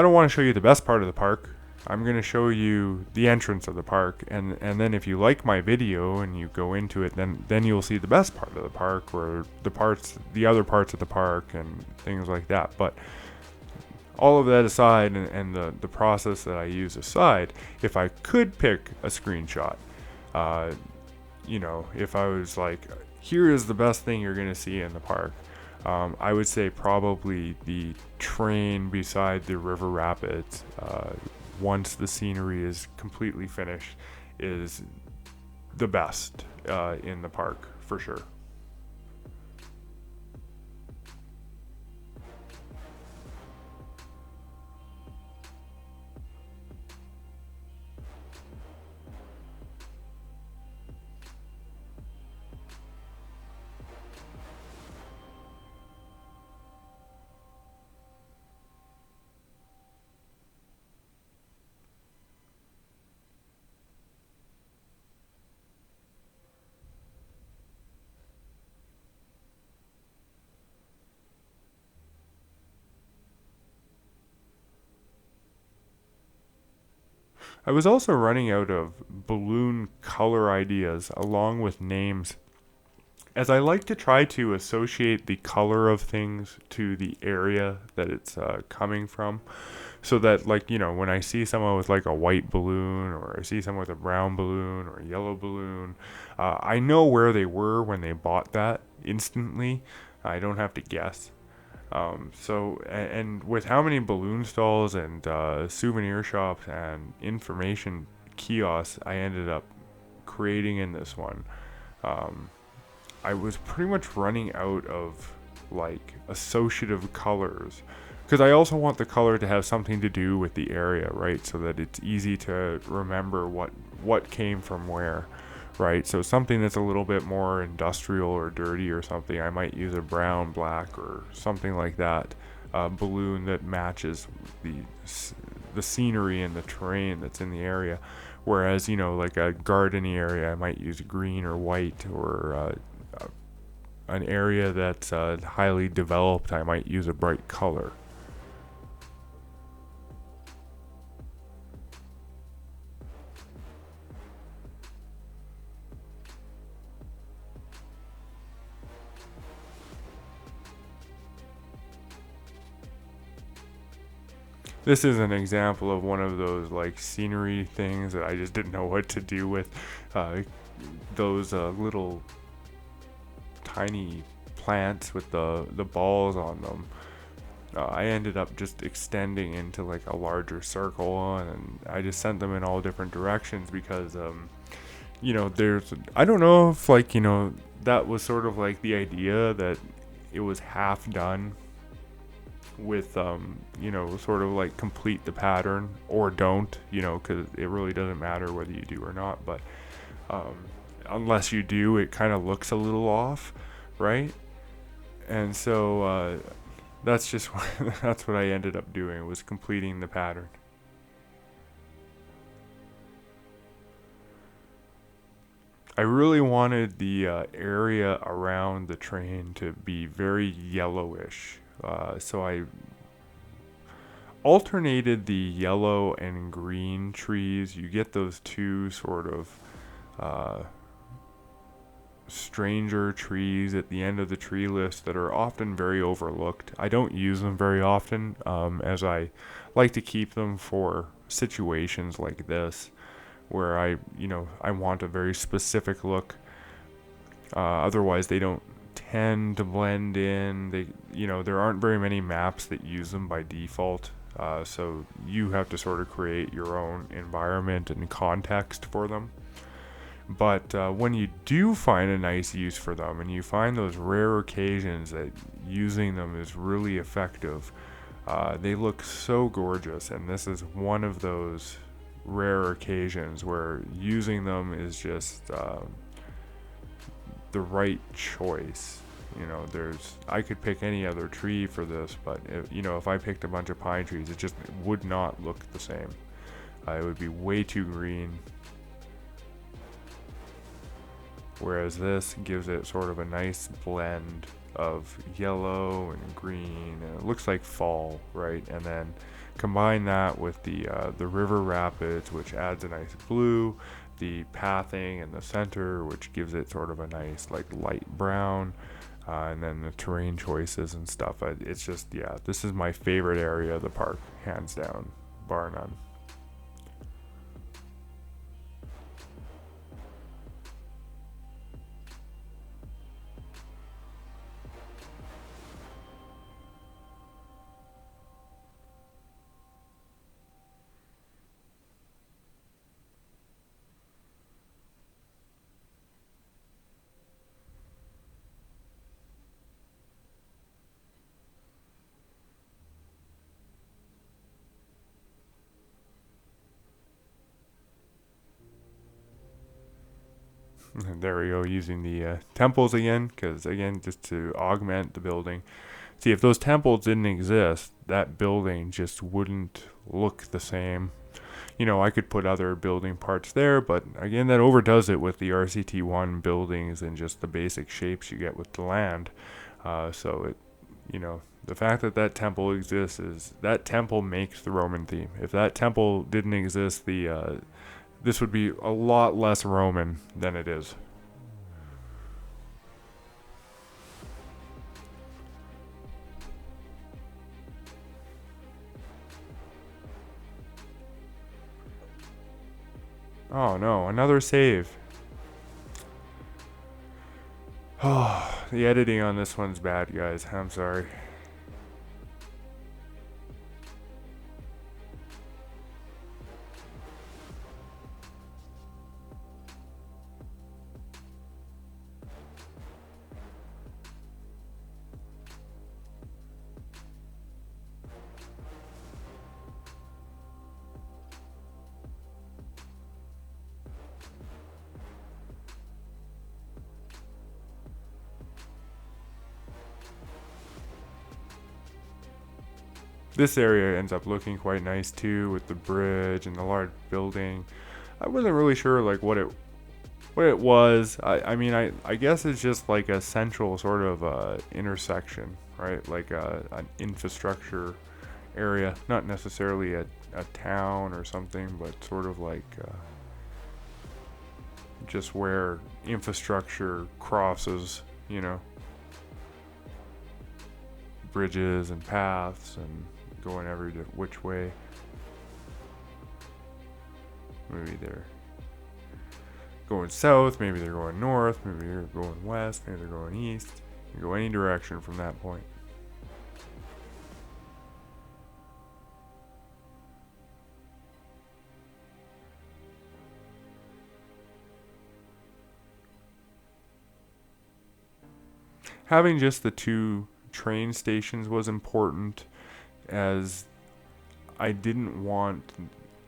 don't want to show you the best part of the park. I'm going to show you the entrance of the park, and then if you like my video and you go into it, then you'll see the best part of the park, or the other parts of the park and things like that. But all of that aside, and the process that I use aside, if I could pick a screenshot, if I was like, here is the best thing you're going to see in the park, I would say probably the train beside the river rapids, once the scenery is completely finished, is the best in the park, for sure. I was also running out of balloon color ideas along with names, as I like to try to associate the color of things to the area that it's coming from. So that, like, when I see someone with like a white balloon, or I see someone with a brown balloon or a yellow balloon, I know where they were when they bought that instantly. I don't have to guess. And with how many balloon stalls and souvenir shops and information kiosks I ended up creating in this one, I was pretty much running out of like associative colors, because I also want the color to have something to do with the area, right? So that it's easy to remember what came from where. Right, so something that's a little bit more industrial or dirty or something, I might use a brown, black, or something like that, balloon that matches the scenery and the terrain that's in the area. Whereas, like a gardeny area, I might use green or white, or an area that's highly developed, I might use a bright color. This is an example of one of those like scenery things that I just didn't know what to do with. Uh, those little tiny plants with the balls on them. I ended up just extending into like a larger circle, and I just sent them in all different directions, because there's, I don't know if, like, that was sort of like the idea that it was half done with sort of like complete the pattern or don't, because it really doesn't matter whether you do or not, but um, unless you do, it kind of looks a little off, right? And so that's just that's what I ended up doing, was completing the pattern. I really wanted the area around the train to be very yellowish, so I alternated the yellow and green trees. You get those two sort of uh, stranger trees at the end of the tree list that are often very overlooked. I don't use them very often, as I like to keep them for situations like this, where I want a very specific look. Otherwise, they don't tend to blend in. There aren't very many maps that use them by default. So you have to sort of create your own environment and context for them. But when you do find a nice use for them, and you find those rare occasions that using them is really effective, they look so gorgeous. And this is one of those rare occasions where using them is just the right choice. I could pick any other tree for this, but if I picked a bunch of pine trees, it just would not look the same. It would be way too green. Whereas this gives it sort of a nice blend of yellow and green, and it looks like fall, right? And then combine that with the river rapids, which adds a nice blue, the pathing in the center, which gives it sort of a nice like light brown, and then the terrain choices and stuff. It's just, yeah, this is my favorite area of the park, hands down, bar none. There we go, using the temples again, because again, just to augment the building. See, if those temples didn't exist, that building just wouldn't look the same. I could put other building parts there, but again, that overdoes it with the RCT1 buildings and just the basic shapes you get with the land. So the fact that that temple exists is that temple makes the Roman theme. If that temple didn't exist, this would be a lot less Roman than it is. Oh no, another save. Oh, the editing on this one's bad, guys. I'm sorry. This area ends up looking quite nice too, with the bridge and the large building. I wasn't really sure like what it was. I guess it's just like a central sort of intersection, right? Like an infrastructure area, not necessarily a town or something, but sort of like just where infrastructure crosses, bridges and paths and going every which way. Maybe they're going south, maybe they're going north, maybe they're going west, maybe they're going east. You can go any direction from that point. Having just the two train stations was important, as I didn't want,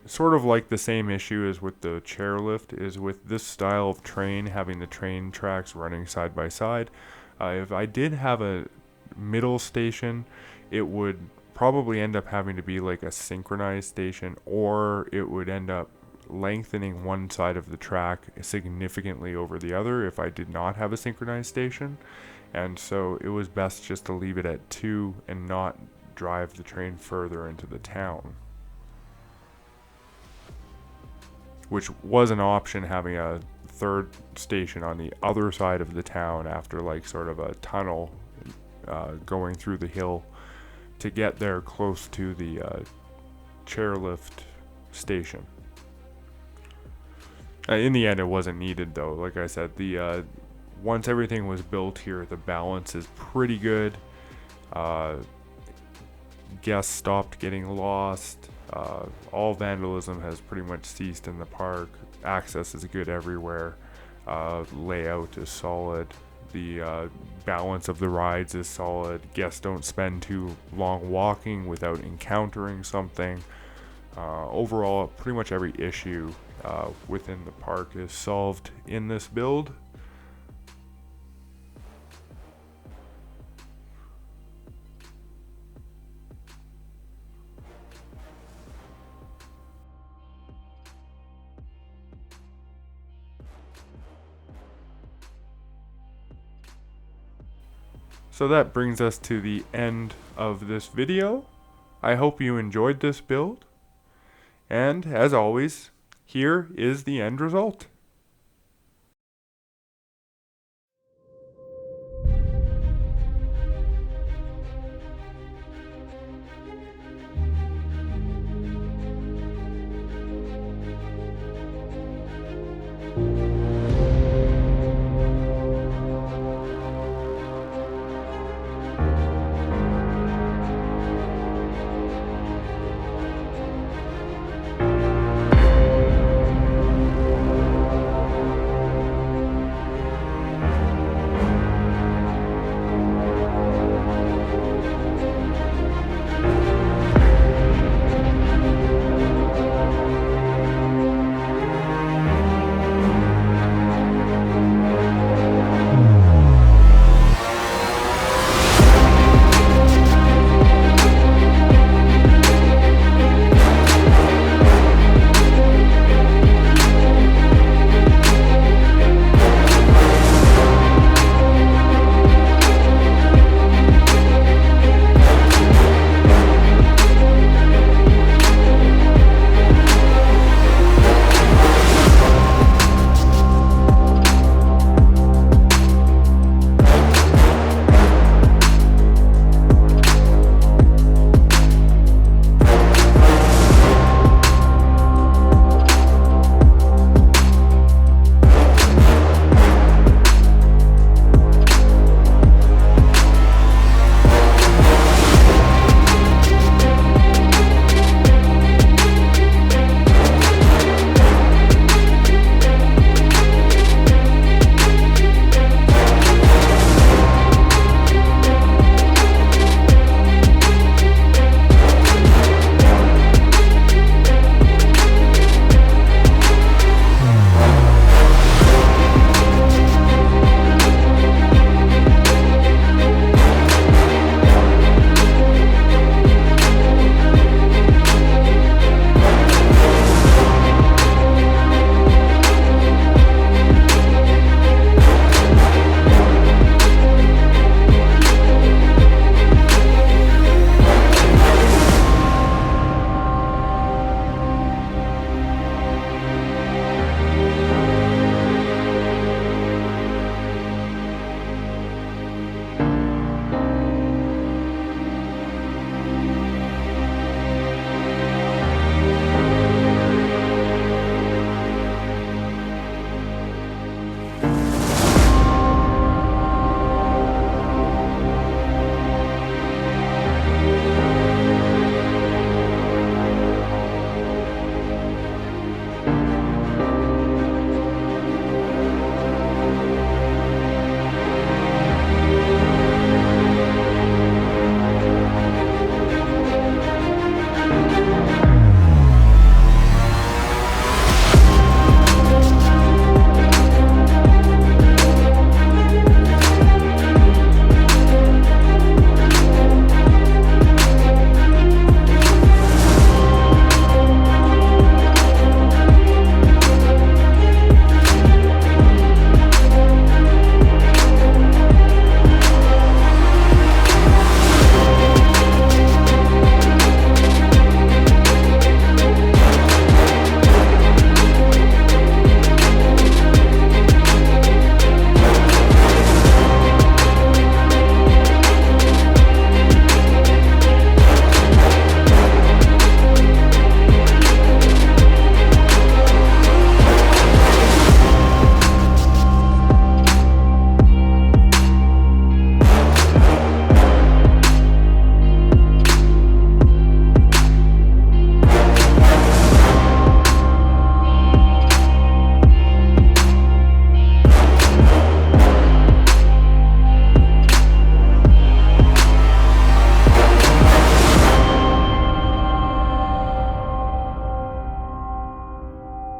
sort of like the same issue as with the chairlift, is with this style of train, having the train tracks running side by side. If I did have a middle station, it would probably end up having to be like a synchronized station, or it would end up lengthening one side of the track significantly over the other if I did not have a synchronized station. And so it was best just to leave it at 2 and not drive the train further into the town, which was an option, having a third station on the other side of the town after like sort of a tunnel going through the hill to get there close to the chairlift station. In the end, it wasn't needed though. Like I said, the once everything was built here, the balance is pretty good. Guests stopped getting lost. All vandalism has pretty much ceased in the park. Access is good everywhere. Layout is solid. The balance of the rides is solid. Guests don't spend too long walking without encountering something. Overall, pretty much every issue within the park is solved in this build. So that brings us to the end of this video. I hope you enjoyed this build. And as always, here is the end result.